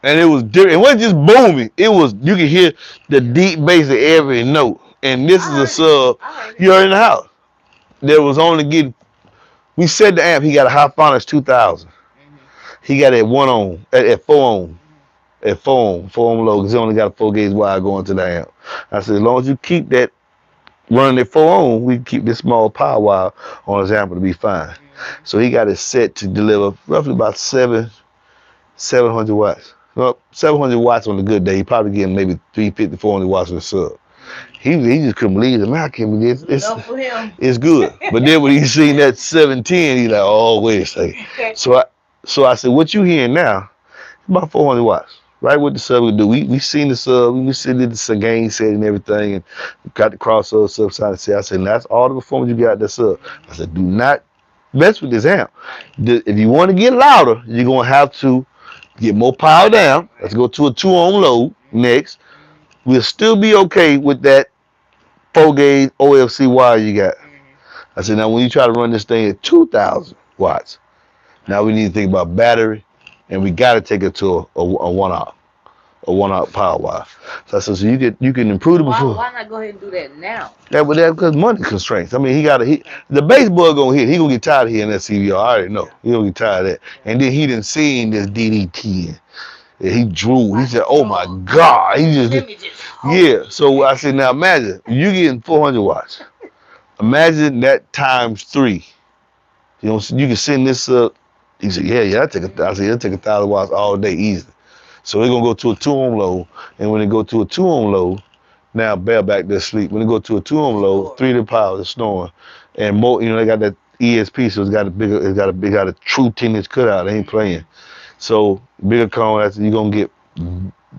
And it was different. It wasn't just booming. It was, you could hear the deep bass of every note. And this is a sub. You heard in the house. There was only getting, we set the amp. He got a Hyphonics 2000. He got it at 1 ohm, at 4 ohm. At 4 ohm low, because he only got a 4 gauge wire going to the amp. I said, as long as you keep that running it 4 on, we keep this small power wire on his amp to be fine. So he got it set to deliver roughly about 700 watts. Well, 700 watts on a good day. He probably getting maybe 350, 400 watts on the sub. He just couldn't believe it. Man, I can't believe it. Enough for him. It's good. But then when he seen that 710, he like, oh, wait a second. So I said, what you hearing now? About 400 watts. Right what the sub would do. We seen the sub, we seen the gain set and everything, and got the crossover sub side and set. I said, that's all the performance you got that sub. I said, do not mess with this amp. If you want to get louder, you're gonna have to get more power down. Let's go to a 2 ohm load next. We'll still be okay with that 4-gauge OFC wire you got. I said, now when you try to run this thing at 2,000 watts, now we need to think about battery, and we got to take it to a 1 out power wire. So I said, so you can improve the performance. Why not go ahead and do that now? That's because money constraints. I mean, the baseball gonna hit. He gonna get tired of hearing that CVR. I already know. He gonna get tired of that. And then he didn't see this DDT. And he drew. He said, "Oh my God!" He yeah. So I said, now imagine you getting 400 watts. Imagine that times 3. You know, you can send this up. He said, "Yeah, I said, it'll take 1,000 watts all day easily." So we're gonna go to a 2 ohm load, and when they go to a 2 ohm load, now Bell back to sleep. When they go to a 2 ohm load, 3 to power is snoring, and more. You know, they got that ESP, so it's got a true 10-inch cutout. They ain't playing. So bigger cone, that's you're gonna get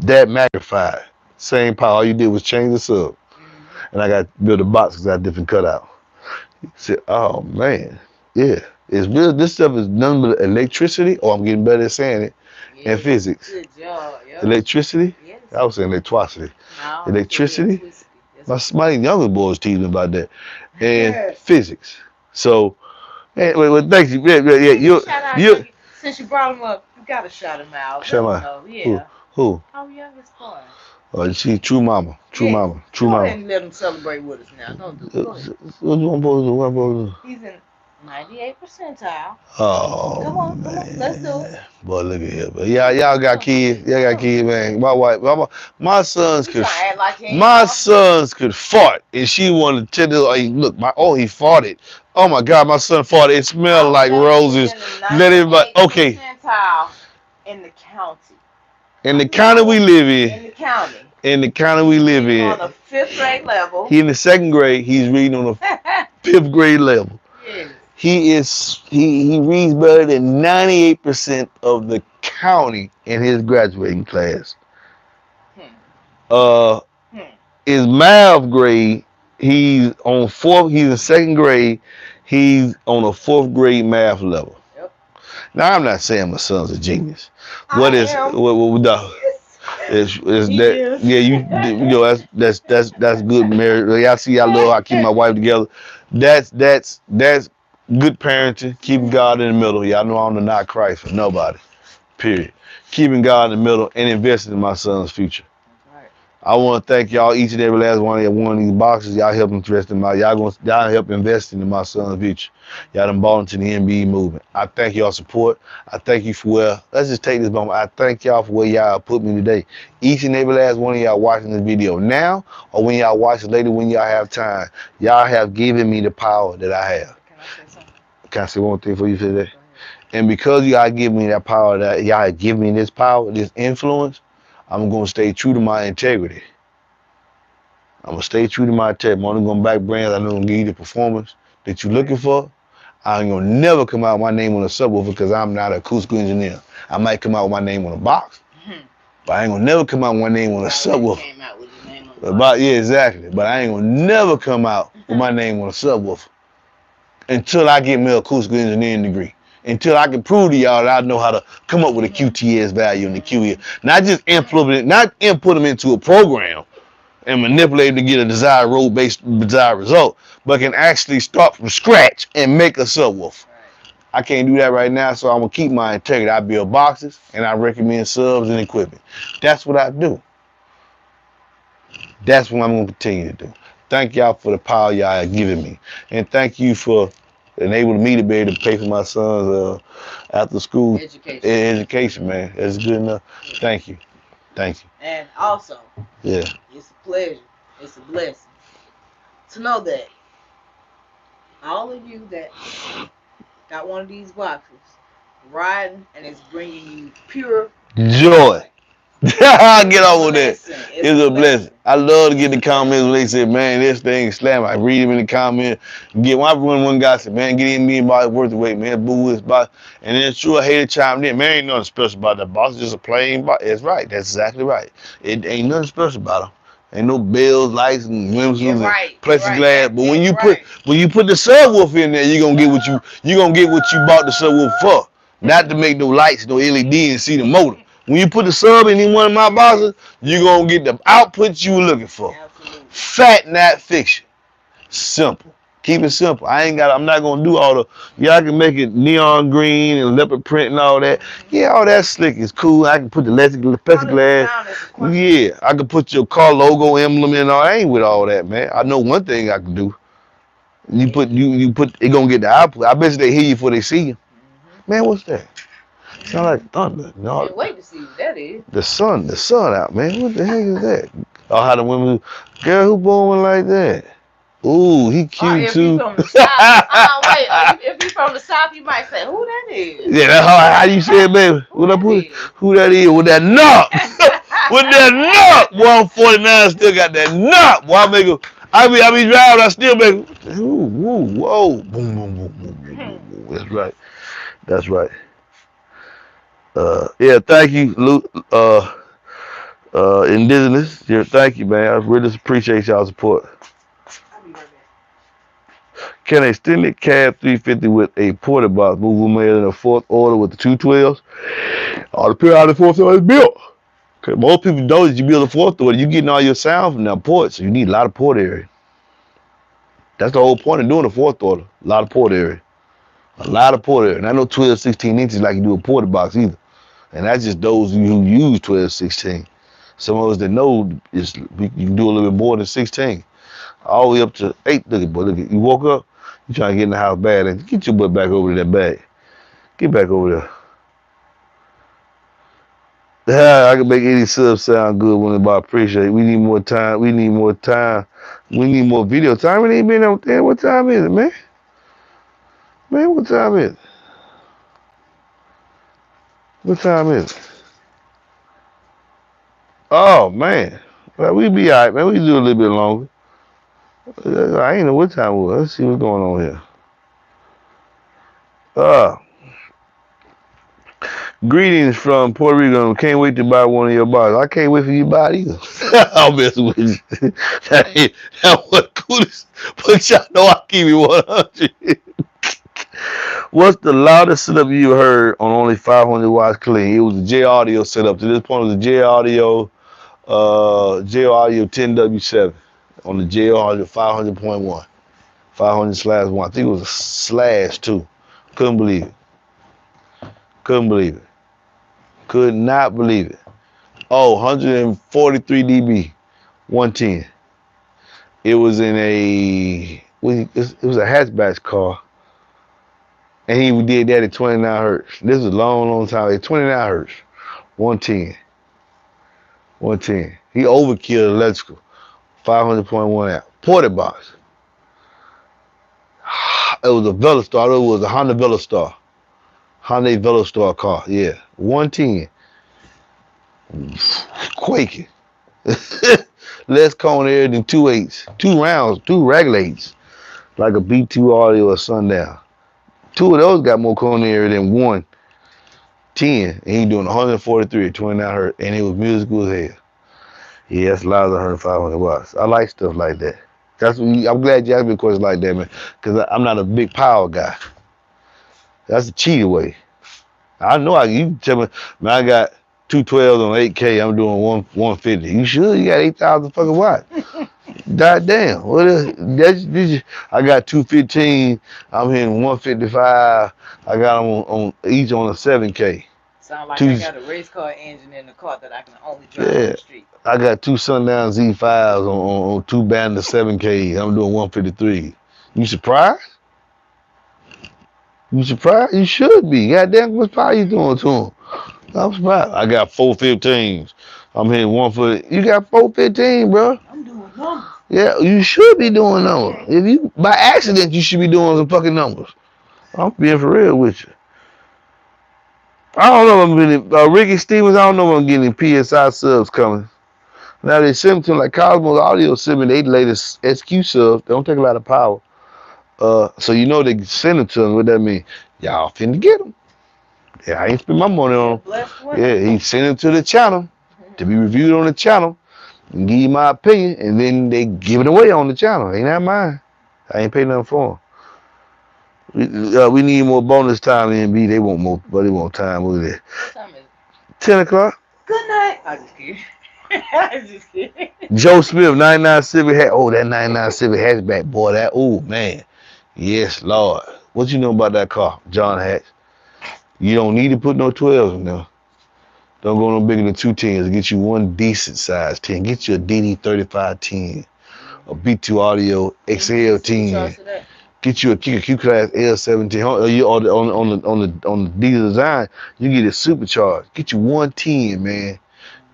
that magnified. Same power. All you did was change the sub, and I got to build a box because I had different cutout. He said, "Oh man, yeah, it's real. This stuff is nothing but electricity." Oh, I'm getting better at saying it. And physics. Good job. Yep. Electricity? Yes. I was saying electricity. No, Electricity? My younger boys teasing about that. And physics. So, well, thank you. Yeah, Since you brought him up, you gotta shout him out. Shout him out. Yeah. Who? Our youngest boy. Oh, she true mama. True mama. True Go mama. ahead and let him celebrate with us now. Don't do it. Go ahead. What you want boys to do? What boys to do? He's in 98 percentile. Oh, Come on, let's do it. Boy, look at here, but y'all got kids. Y'all got kids, man. My wife, my sons could, fart, and she wanted to tell her, hey, look, he farted. Oh my God, my son farted. It smelled like roses. Let everybody, okay. In the county. In the county we live in. In the county. In the county we live in. On the 5th grade level. He in the 2nd grade. He's reading on the 5th grade level. Yes. He reads better than 98% of the county in his graduating class. His math grade, he's on 4th. He's in 2nd grade. He's on a 4th grade math level. Yep. Now I'm not saying my son's a genius. What is that? Yeah, you know that's good marriage. Y'all see, I love how I keep my wife together. That's good parenting. Keeping God in the middle. Y'all know I'm the not Christ for nobody. Period. Keeping God in the middle and investing in my son's future. I want to thank y'all, each and every last one of these boxes. Y'all help invest in y'all help investing in my son's future. Y'all done bought into the MBE movement. I thank y'all support. I thank you for let's just take this moment. I thank y'all for where y'all put me today. Each and every last one of y'all watching this video now, or when y'all watch it later when y'all have time, y'all have given me the power that I have. Can I say something? Can I say one thing for you today? And because y'all give me that power, that y'all give me this power, this influence, I'm going to stay true to my integrity. I'm going to stay true to my integrity. I'm only going to back brands. I know I'm going to give you the performance that you're looking for. I ain't going to never come out with my name on a subwoofer because I'm not an acoustical engineer. I might come out with my name on a box, but I ain't going to never come out with my name on a subwoofer. Came out with his name on the box. Yeah, exactly. But I ain't going to never come out with my name on a subwoofer until I get my acoustical engineering degree. Until I can prove to y'all that I know how to come up with a QTS value and the QE. Not just input them into a program and manipulate them to get a desired role-based desired result, but can actually start from scratch and make a subwoofer. I can't do that right now, so I'm gonna keep my integrity. I build boxes and I recommend subs and equipment. That's what I do. That's what I'm gonna continue to do. Thank y'all for the power y'all have given me, and thank you for enabling me to be able to pay for my son's after school education, man. That's good enough. Thank you. Thank you. And also, yeah, it's a pleasure. It's a blessing to know that all of you that got one of these boxes riding and it's bringing you pure Joy. I get on with that. blessing. It's a blessing. I love to get the comments when they say, man, this thing slam. I read them in the comments. Get one guy said, man, get in me and buy worth the weight, man. Boo this box. And then it's true, I hated chimed in. Man, ain't nothing special about that box. It's just a plain box. That's right. That's exactly right. It ain't nothing special about them. Ain't no bells, lights, and whimsies and plexiglass. But when you put the subwoofer in there, you're gonna get what you bought the subwoofer for. Not to make no lights, no LED and see the motor. When you put the sub in any one of my boxes, you're going to get the output you were looking for. Absolutely. Fat, not fiction. Simple. Keep it simple. I'm not going to do all the, yeah, I can make it neon green and leopard print and all that. Yeah, all that slick is cool. I can put the plexiglass. Yeah, I can put your car logo emblem in. I ain't with all that, man. I know one thing I can do. You put, it going to get the output. I bet you they hear you before they see you. Man, what's that? Sound like thunder. No, can't wait to see what that is. The sun out, man. What the heck is that? Oh, how the women, girl, who born like that? Ooh, he cute if too. You from the south, if you from the south, you might say, who that is? Yeah, that's how you say it, baby. Who that is? With that knock. With that knock. 149 still got that knock. Boy, I be driving, I still make ooh, whoa. Boom, boom, boom, boom, boom, boom. That's right. That's right. Yeah, thank you, Luke. Indigenous. Yeah, thank you, man. I really appreciate y'all's support. I'll be right back. Can a extended cab 350 with a porta box move made in the fourth order with the 212s? All depends how the fourth order is built. Cause most people know that you build a fourth order, you getting all your sound from that port, so you need a lot of port area. That's the whole point of doing a fourth order. A lot of port area. A lot of port area. Not no 12, 16 inches like you do a porta box either. And that's just those who use 12, 16. Some of us that know you can do a little bit more than 16. All the way up to 8. Look at you woke up, you trying to get in the house bad, and get your butt back over to that bag. Get back over there. I can make any sub sound good when I appreciate it. We need more time. We need more video time. We ain't been out there. What time is it, man? Man, what time is it? What time is it? Oh, man. Well, we be all right, man. We can do a little bit longer. I ain't know what time it was. Let's see what's going on here. Greetings from Puerto Rico. Can't wait to buy one of your bottles. I can't wait for you to buy it either. I'll mess with you. That was coolest. But y'all know I keep it 100. What's the loudest setup you heard on only 500 watts clean? It was a J Audio setup. To this point, it was a J Audio 10W7 on the J Audio 500.1. 500/1. I think it was a /2. Couldn't believe it. Couldn't believe it. Could not believe it. Oh, 143 dB, 110. It was in it was a hatchback car. And he did that at 29 hertz. This was a long time. At 29 hertz, 110. 110. He overkilled electrical. 500.1 amp. Porta box. It was a Veloster. It was a Honda Veloster. Hyundai Veloster car. Yeah. 110. Quaking. Less cone air than 2/8. 2 rounds, 2 regulates. Like a B2 Audio or Sundown. 2 of those got more cone area than 110. And he doing 143 at 29 hertz. And it was musical as hell. Yeah, that's louder than 500 watts. I like stuff like that. I'm glad you asked me a question like that, man. Because I'm not a big power guy. That's the cheater way. I know you tell me, man, I got 212s on 8K. I'm doing 150. You sure? You got 8,000 fucking watts. God damn. What is, I got 215. I'm hitting 155. I got them on each on a 7K. Sound like I got a race car engine in the car that I can only drive on the street. I got 2 Sundown Z5s on 2 band of 7K. I'm doing 153. You surprised? You surprised? You should be. Goddamn, what power you doing to them? I'm surprised. I got 415s. I'm hitting 1 foot. You got 415, bro. I'm doing numbers. Yeah, you should be doing numbers. If you by accident, you should be doing some fucking numbers. I'm being for real with you. I don't know if I'm getting Ricky Stevens. I don't know if I'm getting PSI subs coming. Now they send them to like Cosmos Audio send me they latest SQ subs. They don't take a lot of power. So you know they send them to them. What that mean? Y'all finna get them. Yeah, I ain't spend my money on them. Blessed one. Yeah, he sent them to the channel to be reviewed on the channel and give you my opinion, and then they give it away on the channel. Ain't that mine? I ain't paying nothing for them. We need more bonus time in MBE. They want more, but they want time with it. What time is it? 10 o'clock. Good night. I just kidding. I just kidding. Joe Smith, 99 Civic hat. Oh, that 99 Civic hatchback, boy. That, oh, man. Yes, Lord. What you know about that car, John Hatch? You don't need to put no 12s in there. Don't go no bigger than 210s. Get you one decent size 10. Get you a DD3510, a B2 Audio XL10. Get you a Kika Q Class L17. On the diesel design, you get it supercharged. Get you 110, man.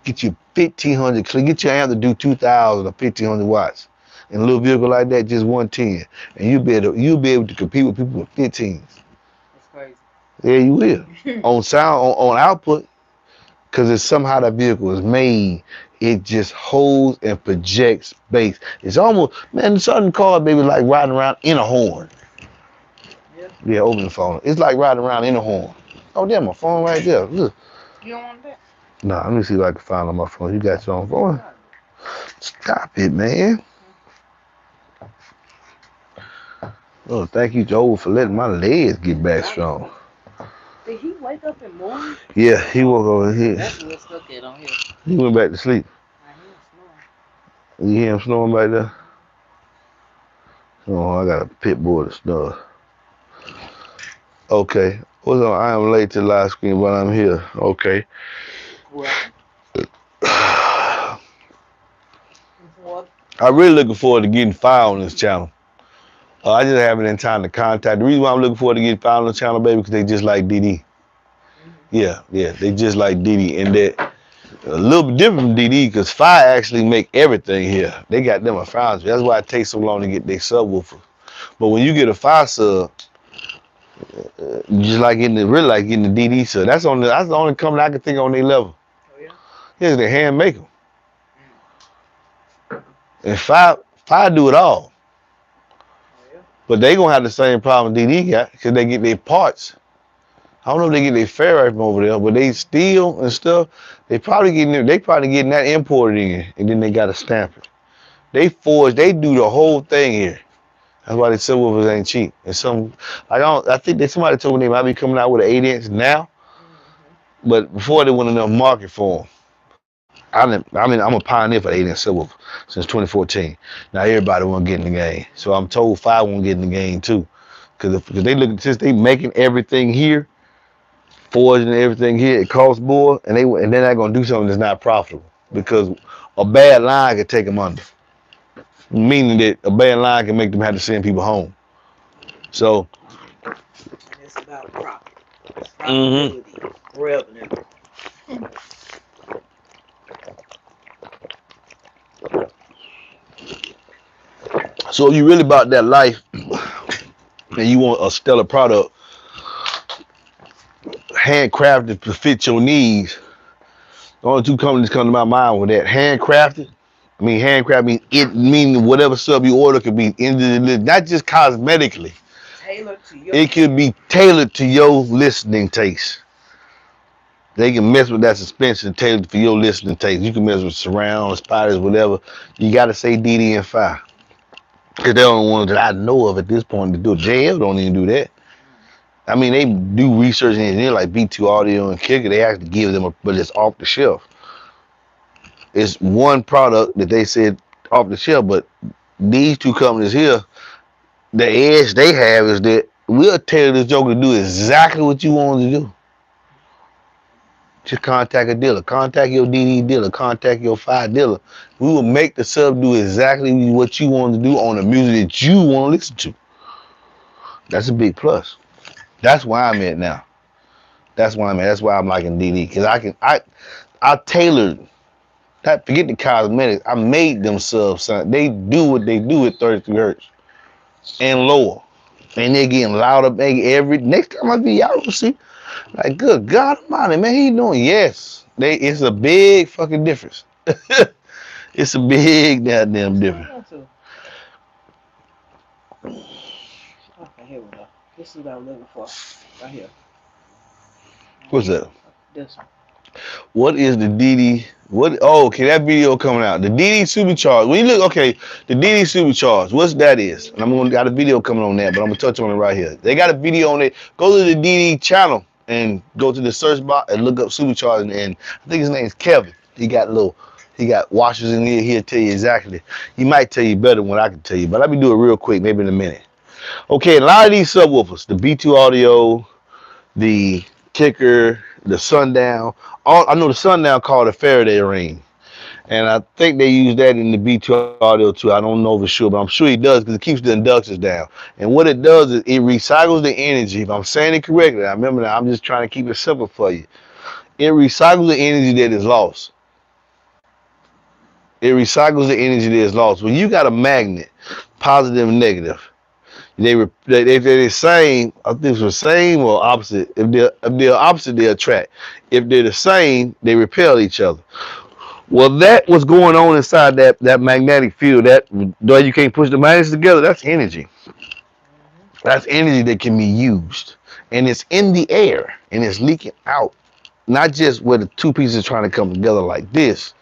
Get you 1500. Get your amp to do 2000 or 1500 watts. In a little vehicle like that, just 110, and you'll be able to compete with people with 15s. That's crazy. Yeah, you will. On sound, on output, because it's somehow that vehicle is made. It just holds and projects bass. It's almost, man, certain cars, baby, like riding around in a horn. Yeah. Yeah, open the phone. It's like riding around in a horn. Oh, damn, my phone right there. Look. You don't want that? Nah, let me see if I can find on my phone. You got your own phone? Stop it, man. Oh, thank you, Joe, for letting my legs get back strong. Did he wake up in the morning? Yeah, he woke over here. That's what's stuck at on here. He went back to sleep. I hear him snoring. You hear him snoring back there? Oh, I got a pit bull to snore. Okay. What's on? I am late to the live screen, but I'm here. Okay. Well, I'm really looking forward to getting filed on this channel. I just haven't had time to contact. The reason why I'm looking forward to getting filed on the channel, baby, because they just like DD. Yeah, they just like DD. And that a little bit different from DD because Fire actually make everything here. They got them a foundry. That's why it takes so long to get their subwoofer. But when you get a Fire sub, just like really like getting the DD sub. That's the only company I can think on their level. oh yeah. Here's the hand make them. And Fire do it all. Oh yeah. But they gonna have the same problem DD got because they get their parts. I don't know if they get their ferrite from over there, but they steel and stuff. They probably getting that imported in, and then they gotta stamp it. They forge, they do the whole thing here. That's why the subwoofers ain't cheap. And I think that somebody told me they might be coming out with an 8-inch now, but before there wasn't enough market for them. I'm a pioneer for the 8-inch subwoofer since 2014. Now everybody want to get in the game, so I'm told Fire won't get in the game too, because since they making everything here, forging everything here, it costs more, and they're not gonna do something that's not profitable because a bad line could take them under. Meaning that a bad line can make them have to send people home. So And it's about profit. Profitability. Revenue. So if you really about that life and you want a stellar product, handcrafted to fit your needs, the only two companies come to my mind with that. Handcrafted. I mean, handcraft means it meaning whatever sub you order could be not just cosmetically. Tailored to your It could be tailored to your listening taste. They can mess with that suspension tailored for your listening taste. You can mess with surround, spiders, whatever. You got to say DD and Fire. Because they're the only ones that I know of at this point to do it. JL don't even do that. I mean, they do research and engineer like B2 Audio and Kicker. They actually give them but it's off the shelf. It's one product that they said off the shelf, but these two companies here, the edge they have is that we'll tailor this joker to do exactly what you want to do. Just contact a dealer. Contact your DD dealer. Contact your Fire dealer. We will make the sub do exactly what you want to do on the music that you want to listen to. That's a big plus. That's why I'm at now. That's why I'm liking DD because I tailored. Forget the cosmetics. I made them subs, son. They do what they do at 33 hertz and lower. And they're getting louder every next time I be y'all will see. Like, good God Almighty, man, he doing yes. It's a big fucking difference. It's a big goddamn difference. Okay, here we go. This is what I'm looking for. Right here. What's that? This one. What is the DD? What? Oh, okay, that video coming out. The DD supercharged. When you look, okay, the DD supercharged. What's that is? And I'm gonna got a video coming on that, but I'm gonna touch on it right here. They got a video on it. Go to the DD channel and go to the search box and look up supercharged. And I think his name is Kevin. He got washers in here. He'll tell you exactly. He might tell you better than what I can tell you, but let me do it real quick, maybe in a minute. Okay, a lot of these subwoofers, the B2 Audio, the Kicker, the Sundown. I know the Sundown called a Faraday ring, and I think they use that in the B2 Audio too. I don't know for sure, but I'm sure he does because it keeps the inductors down. And what it does is it recycles the energy. If I'm saying it correctly, I remember that. I'm just trying to keep it simple for you. It recycles the energy that is lost. It recycles the energy that is lost. When you got a magnet, positive and negative, they're the same. I think it's the same or opposite. If they're opposite, they attract. If they're the same, they repel each other. Well, that what's going on inside that magnetic field. That though you can't push the magnets together, that's energy. That's energy that can be used, and it's in the air and it's leaking out. Not just where the two pieces are trying to come together like this.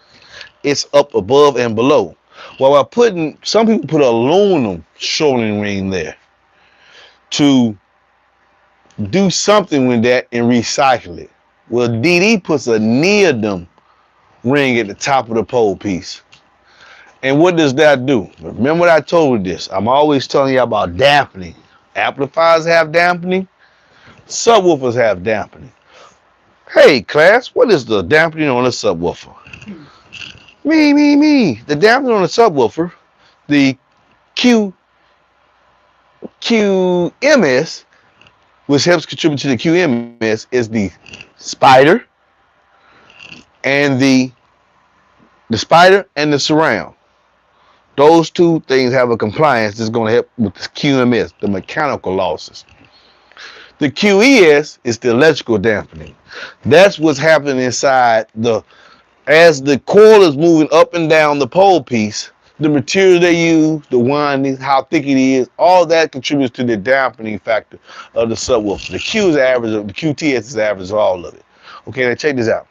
It's up above and below. Well, some people put an aluminum shortening ring there to do something with that and recycle it. Well, DD puts a neodymium ring at the top of the pole piece. And what does that do? Remember what I told you this. I'm always telling you about dampening. Amplifiers have dampening. Subwoofers have dampening. Hey, class, what is the dampening on a subwoofer? Me. The dampening on a subwoofer, the QMS, which helps contribute to the QMS, is the spider and the spider and the surround. Those two things have a compliance that's going to help with the QMS, the mechanical losses. The QES is the electrical dampening. That's what's happening inside as the coil is moving up and down the pole piece. The material they use, the windings, how thick it is, all that contributes to the dampening factor of the subwoofer. The Q is average, the QTS is average of all of it. Okay, now check this out.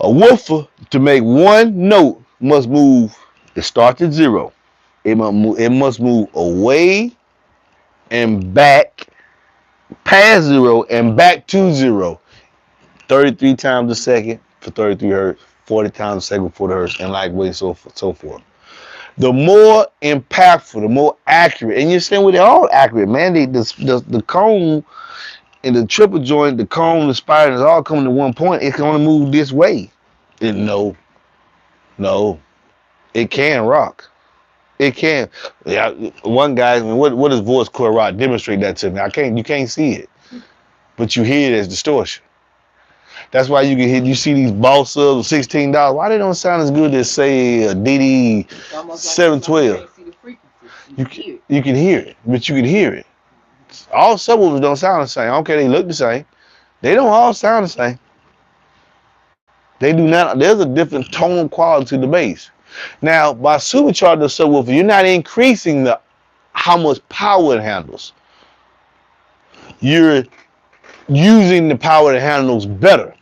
A woofer, to make one note, must move. It starts at 0. It must move away and back, past 0 and back to 0, 33 times a second for 33 hertz, 40 times a second for 40 hertz, and likewise so forth. The more impactful, the more accurate, and you're saying well, they're all accurate, man. The cone and the triple joint, the cone, the spider, is all coming to one point. It can only move this way. No, it can rock. It can. Yeah, one guy. I mean, what does voice coil rock? Demonstrate that to me. You can't see it, but you hear it as distortion. That's why you see these boss subs $16. Why they don't sound as good as say a DD 712? You can hear it, but you can hear it. All subwoofers don't sound the same. Okay, they look the same. They don't all sound the same. They do not. There's a different tonal quality to the bass. Now, by supercharging the subwoofer, you're not increasing how much power it handles. You're using the power that handles better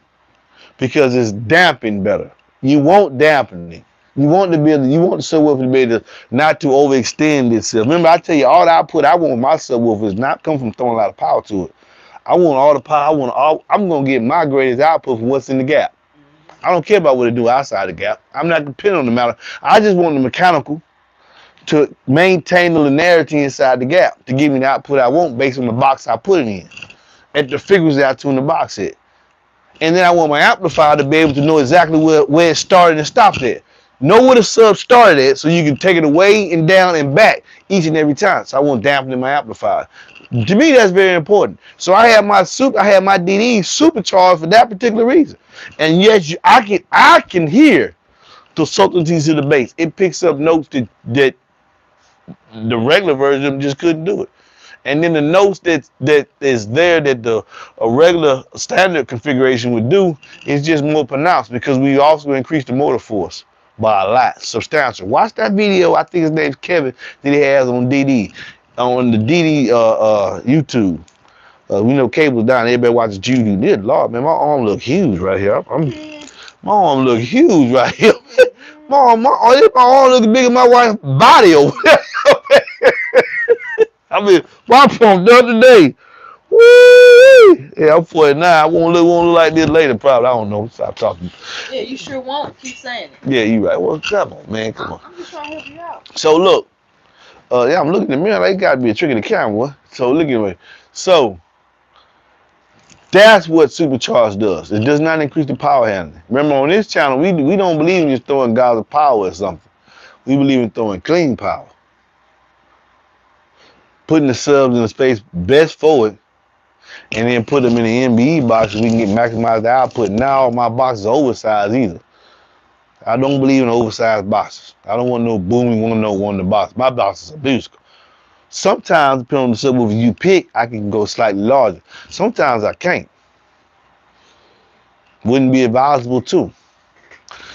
because it's damping better. You want dampening. You want the subwoofer to be able to not to overextend itself. Remember, I tell you, all the output I want my subwoofer is not come from throwing a lot of power to it. I want all the power. I'm gonna get my greatest output from what's in the gap. I don't care about what it do outside the gap. I'm not dependent on the matter. I just want the mechanical to maintain the linearity inside the gap to give me the output I want based on the box I put it in, at the figures that I tune the box at. And then I want my amplifier to be able to know exactly where it started and stopped at. Know where the sub started at so you can take it away and down and back each and every time. So I want dampening my amplifier. To me, that's very important. So I had my DD supercharged for that particular reason. And yes, I can hear the subtleties of the bass. It picks up notes that the regular version just couldn't do it. And then the notes that is there that the a regular standard configuration would do is just more pronounced because we also increased the motor force by a lot, substantial. Watch that video. I think his name's Kevin that he has on DD, on the DD YouTube. We know cable's down. Everybody watches YouTube. Good Lord, man, my arm look huge right here. My arm look huge right here. My arm look bigger than my wife's body over there. I mean, my pump the other day. Woo! Yeah, I'm 49. I won't look like this later, probably. I don't know. Stop talking. Yeah, you sure won't. Keep saying it. Yeah, you right. Well, come on, man. Come on. I'm just trying to help you out. So, look. Yeah, I'm looking in the mirror. Like, got to be a trick of the camera. So, look at me. So, that's what supercharged does. It does not increase the power handling. Remember, on this channel, we don't believe in just throwing gobs of power or something. We believe in throwing clean power. Putting the subs in the space best for it, and then put them in the MBE box so we can get maximize the output. Now my boxes are oversized either. I don't believe in oversized boxes. I don't want no booming one in the box. My boxes are musical. Sometimes, depending on the subwoofer you pick, I can go slightly larger. Sometimes I can't. Wouldn't be advisable too.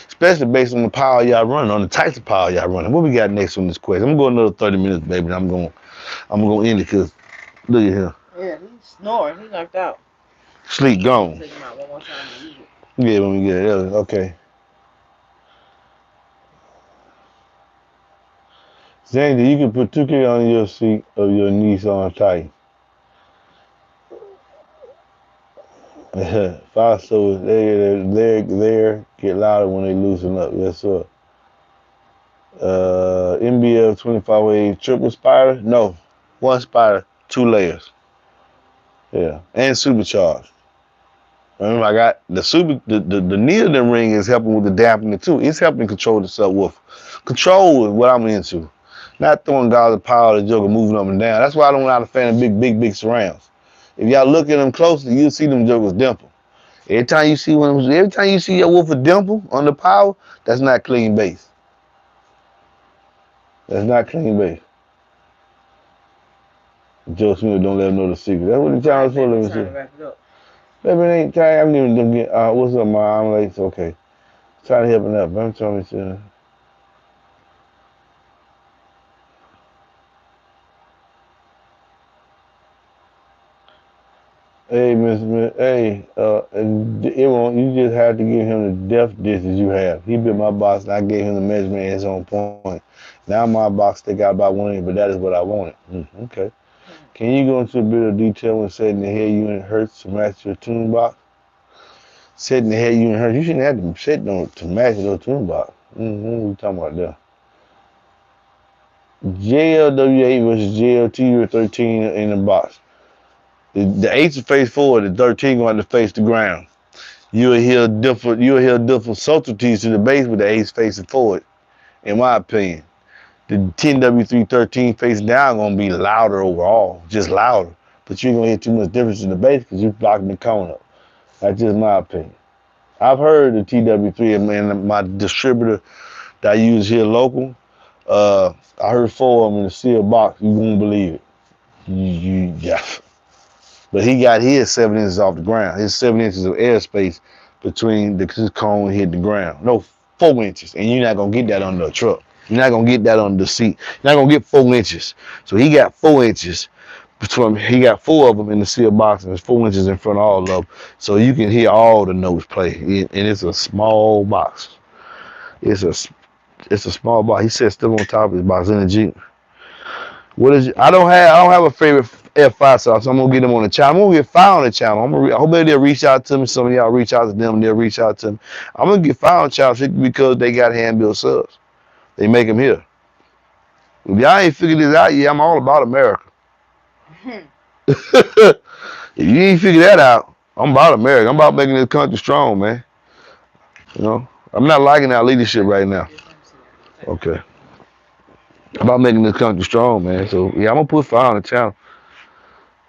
Especially based on the power y'all running, on the types of power y'all running. What we got next on this question? I'm going to go another 30 minutes, baby. And I'm going to end it because look at him. Yeah, he's snoring. He's knocked out. Sleep gone. Take him out one more time to use it. Yeah, when we get it. Okay. Zandy, you can put 2K on your seat of your Nissan Titan. Fast so they get louder when they loosen up. Yes, sir. MBL 25 triple spider? No. One spider, 2 layers. Yeah. And supercharged. Remember, I got the needle ring is helping with the dampening too. It's helping control the subwoofer. Control is what I'm into. Not throwing gobs of power at the joker moving up and down. That's why I don't like a fan of big surrounds. If y'all look at them closely, you'll see them jokers dimple. Every time you see your woofer dimple on the power, that's not clean bass. That's not clean bass. Joe Smith don't let him know the secret. That's what the challenge for. Let me see. Baby, it ain't time. I'm even get. What's up, ma? I'm late. It's okay. Try to help him up. I'm trying to. Hey, Miss Smith. Hey, it won't. You just have to give him the depth distance you have. He built my box, and I gave him the measurement at his own point. Now my box stick out about 1 inch, but that is what I wanted. Okay. Can you go into a bit of detail when setting the head unit hertz to match your tune box? Setting the head unit hertz, you shouldn't have to set them to match your tune box. What are we talking about there? JLW8 versus JLT 13 in the box. The 8 will face forward, the 13 going to face the ground. You'll hear different subtleties to the bass with the 8 facing forward, in my opinion. The 10W313 facing down gonna be louder overall, just louder. But you ain't gonna hear too much difference in the bass because you're blocking the cone up. That's just my opinion. I've heard the TW3 and my distributor that I use here local. I heard 4 of them in the sealed box. You won't believe it. Yeah. But he got his 7 inches off the ground. His 7 inches of airspace between the cone hit the ground. No, 4 inches, and you're not gonna get that under a truck. You're not gonna get that on the seat. You're not gonna get 4 inches. So he got 4 inches between. He got 4 of them in the sealed box, and there's 4 inches in front of all of them. So you can hear all the notes play, and it's a small box. It's a small box. He said still on top of his box in the Jeep. What is it? I don't have a favorite F5 so I'm gonna get them on the channel. I'm gonna get 5 on the channel. I hope they'll reach out to me. Some of y'all reach out to them, and they'll reach out to me. I'm gonna get 5 on the channel because they got hand built subs. They make them here. If y'all ain't figured this out yet, I'm all about America. If you ain't figured that out, I'm about America. I'm about making this country strong, man. You know, I'm not liking our leadership right now. Okay. I'm about making this country strong, man. So yeah, I'm gonna put 5 on the channel.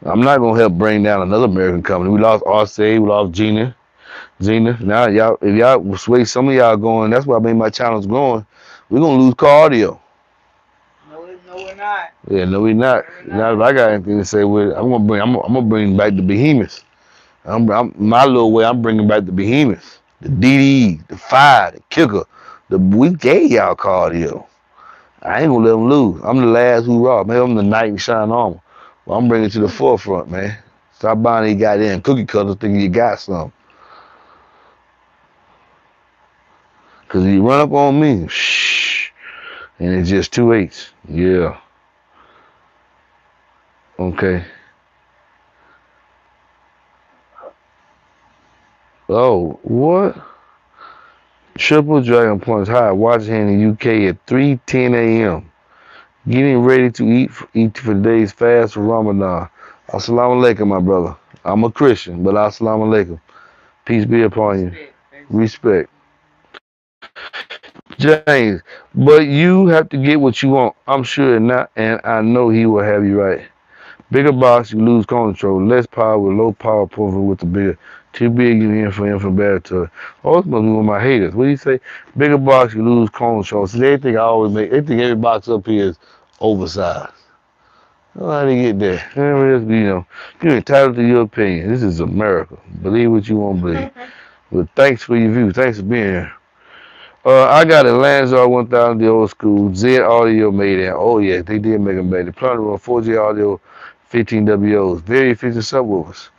I'm not gonna help bring down another American company. We lost RCA, we lost Gina. Now y'all, if y'all sway some of y'all going, that's why I made my channels growing. We're gonna lose car audio. No, we're not. Yeah, no, we not. No, we're Not if not. I got anything to say with it. I'm gonna bring back the behemoths. I'm my little way. I'm bringing back the behemoths, the DD, the fire, the kicker. We gave y'all car audio. I ain't gonna let them lose. I'm the last hoorah. Man, I'm the knight in shine armor. Well, I'm bringing it to the forefront, man. Stop buying these goddamn cookie cutters thinking you got some. Cause you run up on me, shh, and it's just 2 8s. Yeah. Okay. Oh, what? Triple Dragon Points high. Watch here in the UK at 3:10 a.m. Getting ready to eat for today's fast for Ramadan. Assalamu alaikum, my brother. I'm a Christian, but assalamu alaikum. Peace be upon you. Respect. James, but you have to get what you want. I'm sure not, and I know he will have you right. Bigger box, you lose control. Less power with low power profile with the bigger. Too big, you in for better. Oh, this must be one of my haters. What do you say? Bigger box, you lose control. See, they think I always make. They think every box up here is oversized. Oh, how they get there? You're entitled to your opinion. This is America. Believe what you want to believe. But thanks for your view. Thanks for being here. I got a Lanzar 1000, the old school. Z Audio made that. Oh, yeah, they did make them better. Plunder 4G Audio, 15 WOs. Very efficient subwoofers.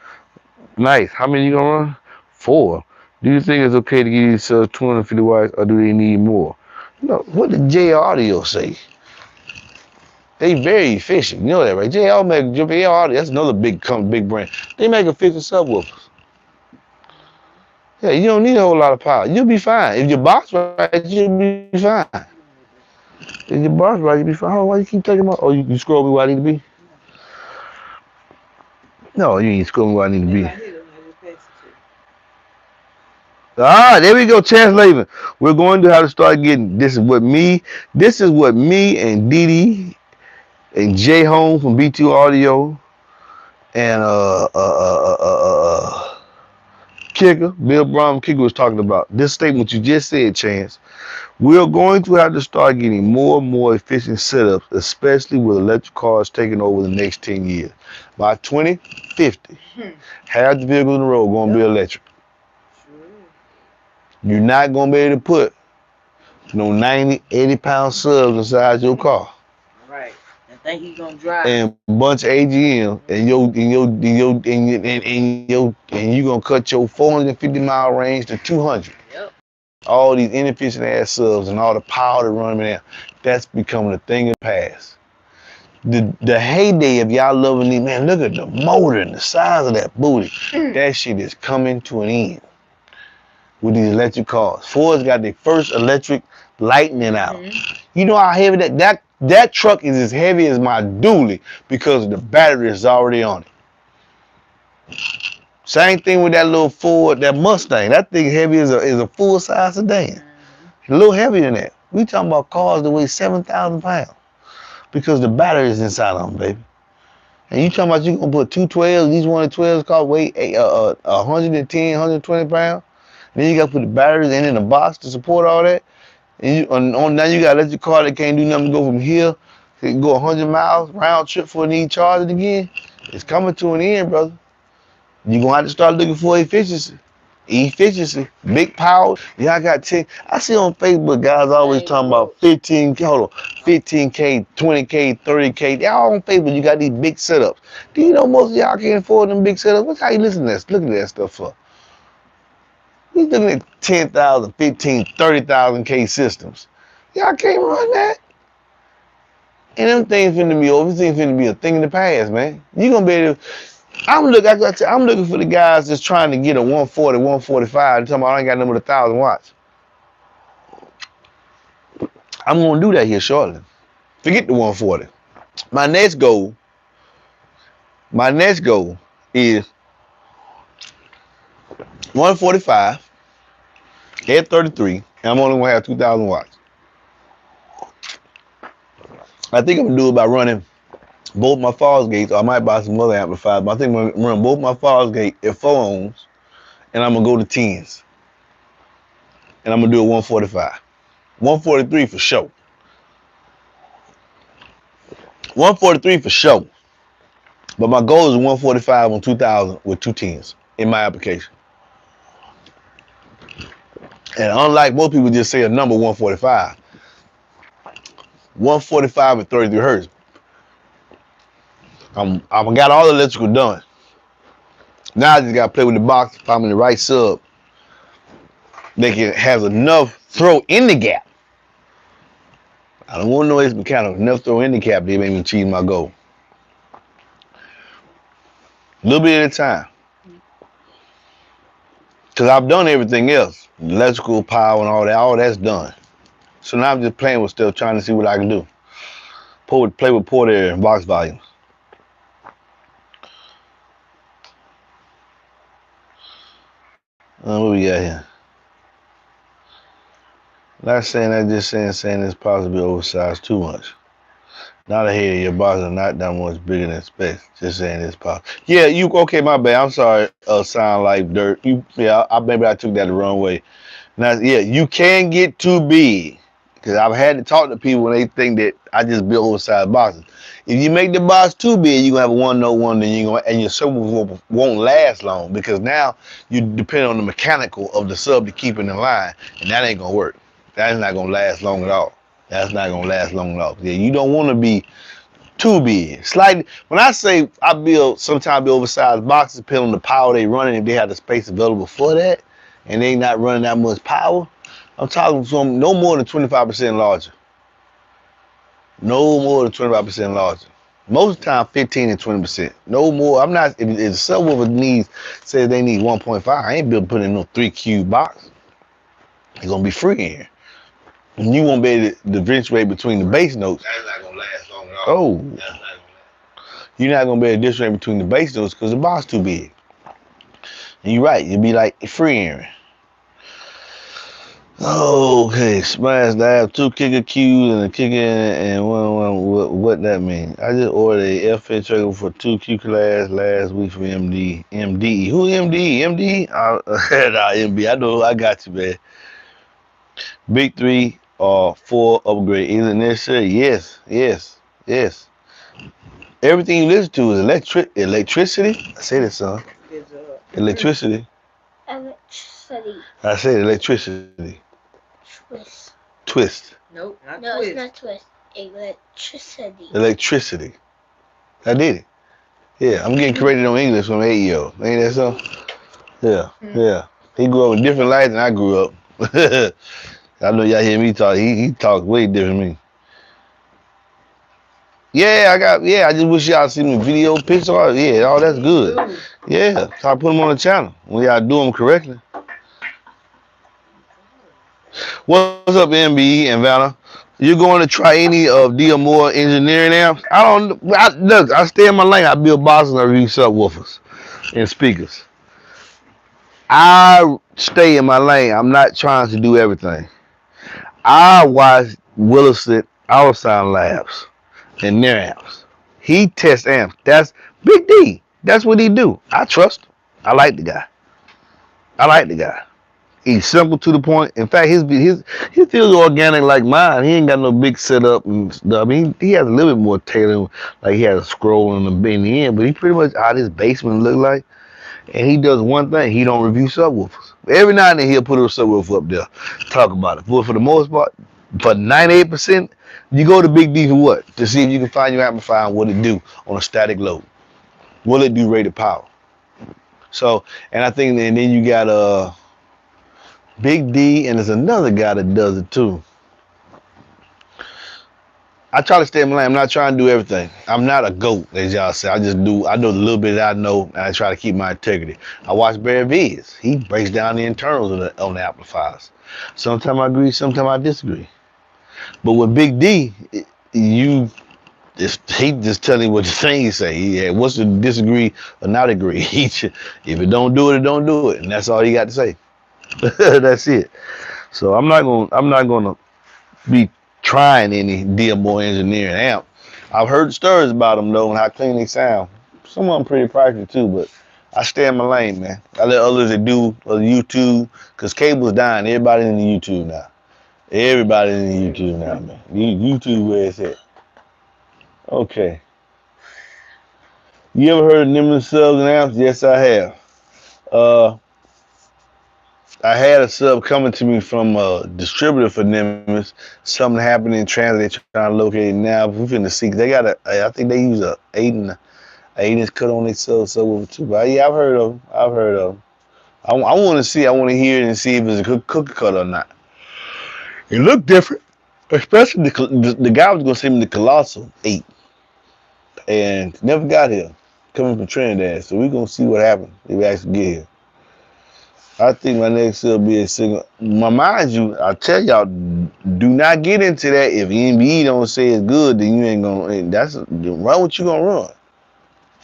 Nice. How many you gonna run? 4. Do you think it's okay to give these subs 250 watts, or do they need more? No. What did J Audio say? They very efficient. You know that, right? J Audio. That's another big brand. They make efficient subwoofers. Yeah, you don't need a whole lot of power. You'll be fine. If your box right, you'll be fine. If your box right, you'll be fine. Oh, why you keep taking my? Oh, you scroll me where I need to be? No, you ain't scroll me where I need to be. Ah, there we go, translating. We're going to have to start getting. This is what me and Didi and Jay Home from B2 Audio and Kicker, Bill Brom Kicker was talking about. This statement you just said, Chance. We're going to have to start getting more and more efficient setups, especially with electric cars taking over the next 10 years. By 2050, half the vehicles on the road going to be electric. You're not going to be able to put no 90, 80-pound subs inside your car. Right. And think he's gonna drive. And a bunch of AGM, and you gonna cut your 450-mile range to 200. Yep. All these inefficient ass subs and all the power that run them in there, that's becoming a thing of the past. The heyday of y'all loving these, man, look at the motor and the size of that booty. That shit is coming to an end with these electric cars. Ford's got their first electric Lightning out. You know how heavy that truck is, as heavy as my dually because the battery is already on it. Same thing with that little Ford, that Mustang. That thing heavy as a full-size sedan. A little heavier than that. We talking about cars that weigh 7,000 pounds because the battery is inside of them, baby. And you talking about you gonna put 212s, these 112s cars weigh 110, 120 pounds. Then you gotta put the batteries in the box to support all that. And now you got to let your car that can't do nothing go from here, it can go 100 miles round trip for it need charging again. It's coming to an end, brother. You're going to have to start looking for efficiency. Efficiency, big power. Y'all got 10. I see on Facebook guys always talking about 15K, 20K, 30K. Y'all on Facebook, you got these big setups. Do you know most of y'all can't afford them big setups? What's how you listen to that? Look at that stuff for? He's looking at 10,000, 15, 30,000 K systems. Y'all can't run that. And them things finna be over. Everything finna be a thing in the past, man. You gonna be able to. I'm looking for the guys that's trying to get a 140, 145. They're talking about I ain't got number 1,000 watts. I'm gonna do that here shortly. Forget the 140. My next goal is 145 at 33, and I'm only gonna have 2,000 watts. I think I'm gonna do it by running both my Falls gates. I might buy some other amplifiers, but I think I'm gonna run both my Falls gate at 4 ohms, and I'm gonna go to 10s, and I'm gonna do a 145, 143 for sure, 143 for sure. But my goal is 145 on 2000 with 210s in my application. And unlike most people just say a number 145, 145 at 33 hertz. I got all the electrical done. Now I just gotta play with the box, if I'm in the right sub. They can have enough throw in the gap. I don't want no ace mechanical, enough throw in the gap, they make me achieve my goal. A little bit at a time. Cause I've done everything else. Electrical power and all that's done. So now I'm just playing with stuff, trying to see what I can do. Play with port area and box volumes. What we got here? Not saying that, just saying it's possibly oversized too much. Not ahead of your box are not that much bigger than space. Just saying it's possible. Yeah, you okay? My bad. I'm sorry. Sound like dirt. Maybe I took that the wrong way. Now, yeah, you can get too big. Because I've had to talk to people when they think that I just build oversized boxes. If you make the box too big, you're gonna have a 101, and your sub won't last long, because now you depend on the mechanical of the sub to keep it in line, and that ain't gonna work. That's not gonna last long at all. That's not gonna last long at all. Yeah, you don't want to be too big. Slightly. When I say sometimes build oversized boxes, depending on the power they running, if they have the space available for that, and they not running that much power. I'm talking from no more than 25% larger. No more than 25% larger. Most of the time, 15 and 20%. No more. I'm not. If the subwoofer says they need 1.5, I ain't putting in no 3 cube box. It's gonna be free in here. And you won't be able to differentiate between the bass notes. That's not gonna last long at all. Oh. You're not gonna be able to differentiate between the bass notes because the box too big. And you're right. You'll be like free in. Okay, smash lab, 2 kicker cues and a kicker and what that mean? I just ordered a FA trigger for 2 Q class last week from MDE. Who MDE? MDE? Nah, MB. I know. I got you, man. Big 3 or 4 upgrade. Is it necessary? Yes. Everything you listen to is electricity. I say this, son. Electricity. Electricity. I said electricity. Twist. Nope, not No, twist. it's not twist. Electricity. Electricity. I did it. Yeah, I'm getting corrected on English from 8-year-old. Ain't that so? Yeah. He grew up in different life than I grew up. I know y'all hear me talk. He talks way different than me. I just wish y'all see me video, pictures. Yeah, all that's good. Yeah, so I put them on the channel when y'all do them correctly. What's up, MBE and Vanna? You going to try any of Moore engineering amps? Look, I stay in my lane. I build boxes and I review subwoofers and speakers. I stay in my lane. I'm not trying to do everything. I watch Willison Sound Labs and their amps. He tests amps. That's Big D. That's what he do. I trust him. I like the guy. He's simple to the point. In fact, his feels organic like mine. He ain't got no big setup and stuff. I mean, he has a little bit more tailoring, like he has a scroll in the end, but he pretty much how his basement look like. And he does one thing. He don't review subwoofers. Every now and then he'll put a subwoofer up there, talk about it. But for the most part, for 98%, you go to Big D for what? To see if you can find your amplifier and what it do on a static load. Will it do rated power? So, and I think, and then you got Big D, and there's another guy that does it too. I try to stay in my lane. I'm not trying to do everything. I'm not a goat, as y'all say. I know the little bit that I know, and I try to keep my integrity. I watch Barry Viz. He breaks down the internals on the amplifiers. Sometimes I agree, sometimes I disagree. But with Big D, he just telling what the thing say. Yeah, what's the disagree or not agree? If it don't do it, it don't do it, and that's all he got to say. That's it. So I'm not gonna be trying any Moore engineering amp. I've heard stories about them though and how clean they sound. Some of them pretty pricey too, but I stay in my lane, man. I let others that do YouTube, cause cable's dying. Everybody's in the YouTube now. Everybody's in the YouTube now, man. YouTube where it's at. Okay. You ever heard of Nimbus subs and amps? Yes, I have. Uh, I had a sub coming to me from a distributor for Nimbus. Something happened in transit. They're trying to locate it now. We finna see. They got I think they use a 8-inch cut on their sub over too. But yeah, I've heard of them. I've heard of them. I want to see. I want to hear it and see if it's a cookie cut or not. It looked different, especially the guy was gonna send me the Colossal 8, and never got here. Coming from Trinidad, so we gonna see what happens if we actually get here. I think my next will be a single. My mind you, I tell y'all, do not get into that. If MBE don't say it's good, then you ain't gonna. That's run what you gonna run.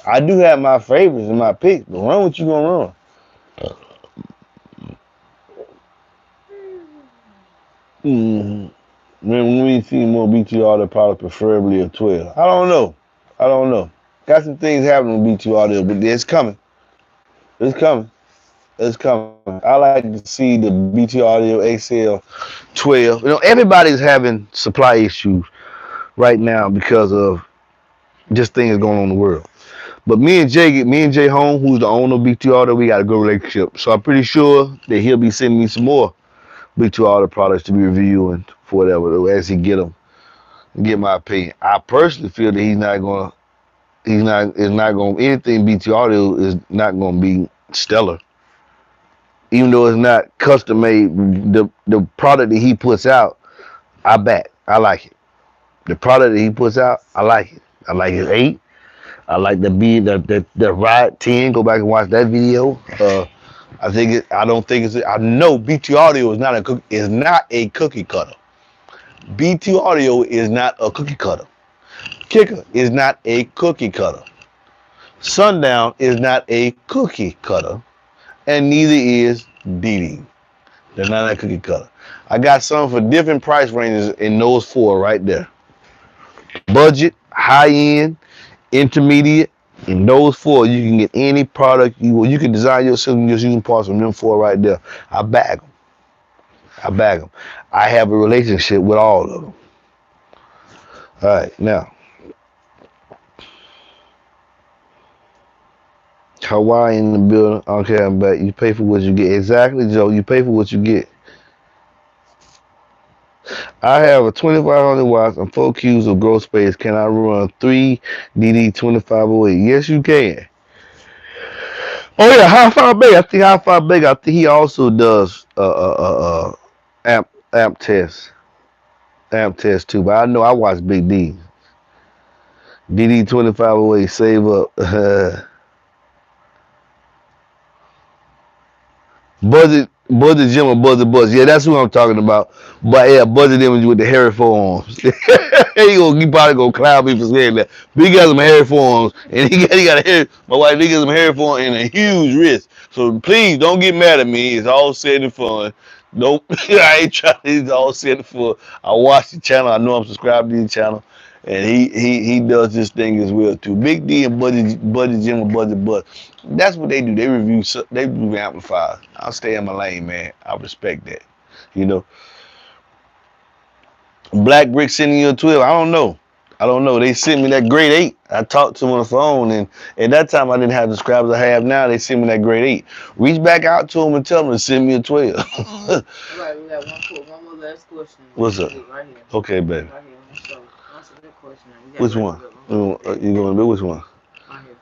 I do have my favorites and my picks, but run what you gonna run. Mm-hmm. When we see more BTR, the product preferably of 12. I don't know. I don't know. Got some things happening with BTR there, but it's coming. It's coming. It's coming. I like to see the BT Audio XL 12. Everybody's having supply issues right now because of just things going on in the world. But me and Jay Home, who's the owner of BT Audio, we got a good relationship. So I'm pretty sure that he'll be sending me some more BT Audio products to be reviewing for whatever as he get them. Get my opinion. I personally feel that it's not going anything BT Audio is not going to be stellar. Even though it's not custom made, the product that he puts out, I back. I like it. The product that he puts out, I like it. I like his 8. I like the Ride 10. Go back and watch that video. I don't think it's. I know BT Audio is not a cookie cutter. BT Audio is not a cookie cutter. Kicker is not a cookie cutter. Sundown is not a cookie cutter, and neither is DD. They're not a cookie cutter. I got some for different price ranges in those 4 right there. Budget, high end, intermediate. In those 4, you can get any product you can design your system just using parts from them 4 right there. I bag them. I bag them. I have a relationship with all of them. All right, now Hawaii in the building. Okay, I'm back. You pay for what you get. Exactly, Joe. You pay for what you get. I have a 2500 watts and 4 cubes of growth space. Can I run 3 DD 2508? Yes, you can. Oh yeah, High Five Big. I think High Five Big. I think he also does amp test too. But I know I watch Big D. DD 2508. Save up. Buzzy Jim or Buzzy Buzz. Yeah, that's who I'm talking about. But yeah, Buzzy them with the hairy forearms. he probably gonna clown me for saying that. But he got some hairy forearms, and he got a hair. My wife, he got some hairy forearms and a huge wrist. So please don't get mad at me. It's all said and fun. Nope, I ain't trying. It's all said and fun. I watch the channel. I know I'm subscribed to the channel. And he does this thing as well too. Big D and Buddy Jim and Buddy Buzz. That's what they do. They review amplifiers. I'll stay in my lane, man. I respect that. You know. Black Brick sending you a 12. I don't know. They sent me that grade 8. I talked to them on the phone, and at that time I didn't have the subscribers I have now. They sent me that grade 8. Reach back out to them and tell them to send me a 12. Right, we got one more last question. What's up? Right here. Okay, baby. Right here. So answer that question. Which one? You going to be which one? Right here.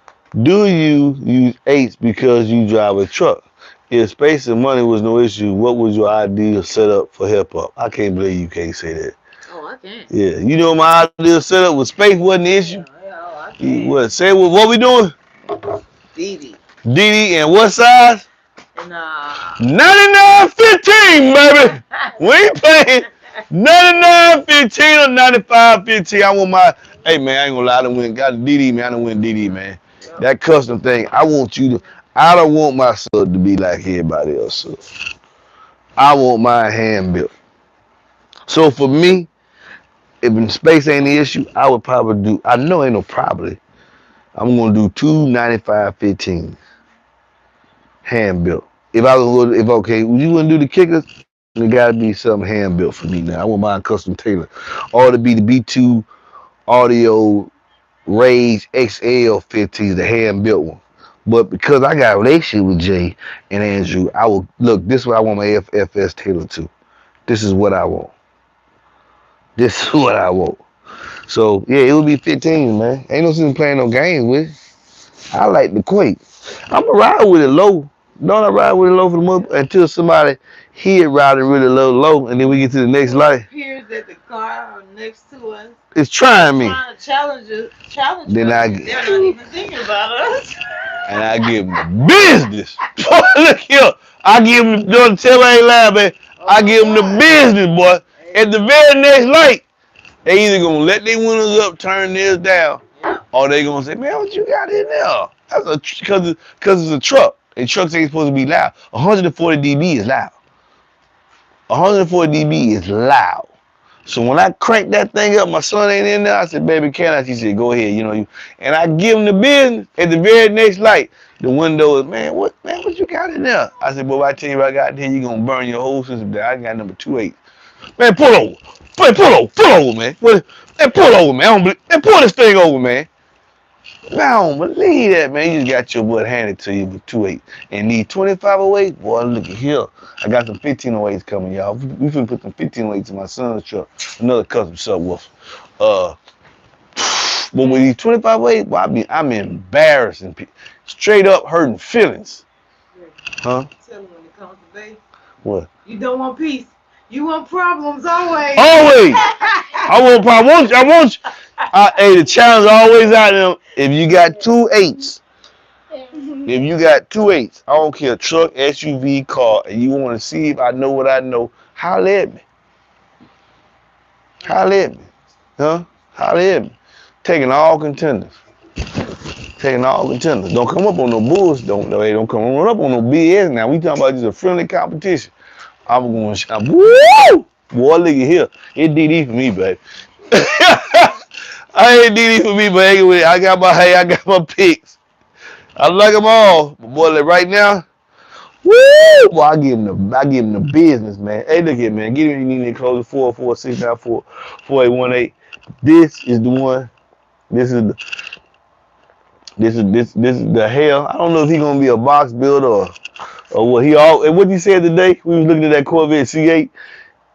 Do you use 8s because you drive a truck? If space and money was no issue, what was your ideal setup for hip hop? I can't believe you can't say that. Oh, I can't. Yeah, you know my ideal setup with space wasn't the issue. I can't. What? Say what we doing? DD. DD and what size? Nah. 99.15, baby. We ain't playing 99.15 or 95.15. I want my. Hey man, I ain't gonna lie. I done win. Got a DD, man. I done win DD, man. Yep. That custom thing. I don't want my sub to be like everybody else. So I want mine hand built. So for me, if in space ain't the issue, I would probably do. I know ain't no probably. I'm gonna do 295-15 hand built. If I was, if okay, you wouldn't do the kickers, it gotta be something hand built for me now. I wouldn't mind custom tailored, or to be the B2 Audio Rage XL 15s, the hand built one. But because I got a relationship with Jay and Andrew, I will look. This is what I want my FS tailored to. This is what I want. This is what I want. So yeah, it would be 15, man. Ain't no sense playing no games with it. I like the Quake. I'ma ride with it low. Don't I ride with it low for the month until somebody hit riding really low, and then we get to the next light. It appears that the car next to us It's trying me. trying to challenge Then us. They're not even thinking about us. And I give them the business. Look here. I give them, don't tell I ain't lying, man. I give them the business, boy. At the very next light, they either gonna let their windows up, turn theirs down, Yep. or they gonna say, man, what you got in there? That's because it's a truck. And trucks ain't supposed to be loud. 140 dB is loud. 140 dB is loud. So when I crank that thing up, my son ain't in there. I said, baby, can I? She said, go ahead. You know, and I give him the business at the very next light. The window is, man, what you got in there? I said, well, if I tell you what I got in here, you gonna burn your whole system down. I got number 28. Man, pull over. Man, pull over, man. Man, pull over, man. I don't believe, man, pull this thing over, man. Man, I don't believe that, man. You just got your butt handed to you with 2.8. And need 2508? Boy, look at here. I got some 1508s coming, y'all. We finna put some 1508s in my son's truck. Another custom subwoofer. But with these 2508, boy, I'm embarrassing people. Straight up hurting feelings. Huh? Tell me when it comes to bass. What? You don't want peace. You want problems always. Always. I want problems. I want you. Hey, the challenge always out there. If you got 2.8s, if you got 2.8s, I don't care, truck, SUV, car, and you want to see if I know what I know, holler at me. Holler at me. Huh? Holler at me. Taking all contenders. Taking all contenders. Don't come up on no bulls. Don't come up on no BS now. We talking about just a friendly competition. I'm going to woo! Boy, look at here. It DD for me, baby. I ain't DD for me, but I got my picks. I like them all. But boy, like right now, woo! Boy, I give him the business, man. Hey, look here, man. Get him, you need to Enclosure 446944818. This is the one. This is the hell. I don't know if he gonna be a box builder or what. What he said today. We was looking at that Corvette C8.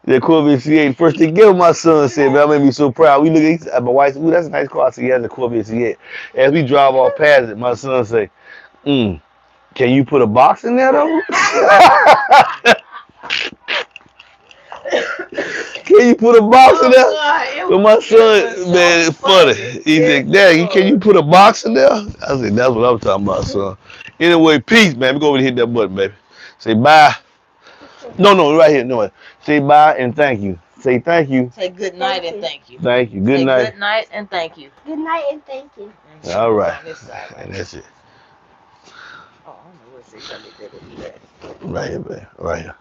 That Corvette C8. First thing ever my son said, man, I made me so proud. We look at my wife said, ooh, that's a nice car. I said, yeah, that's a Corvette C8. As we drive off past it, my son say, can you put a box in there though? Can you put a box in there? But my son, man, it's funny. He said, Dad, can you put a box in there? I said, that's what I'm talking about, son. Anyway, peace, man. We go over and hit that button, baby. Say bye. No, right here. No, say bye and thank you. Say thank you. Say good night and thank you. Thank you. Good night. Good night and thank you. Good night and thank you. All right. On this side, right? And that's it. Oh, I don't know what to say. Right here, baby. Right here.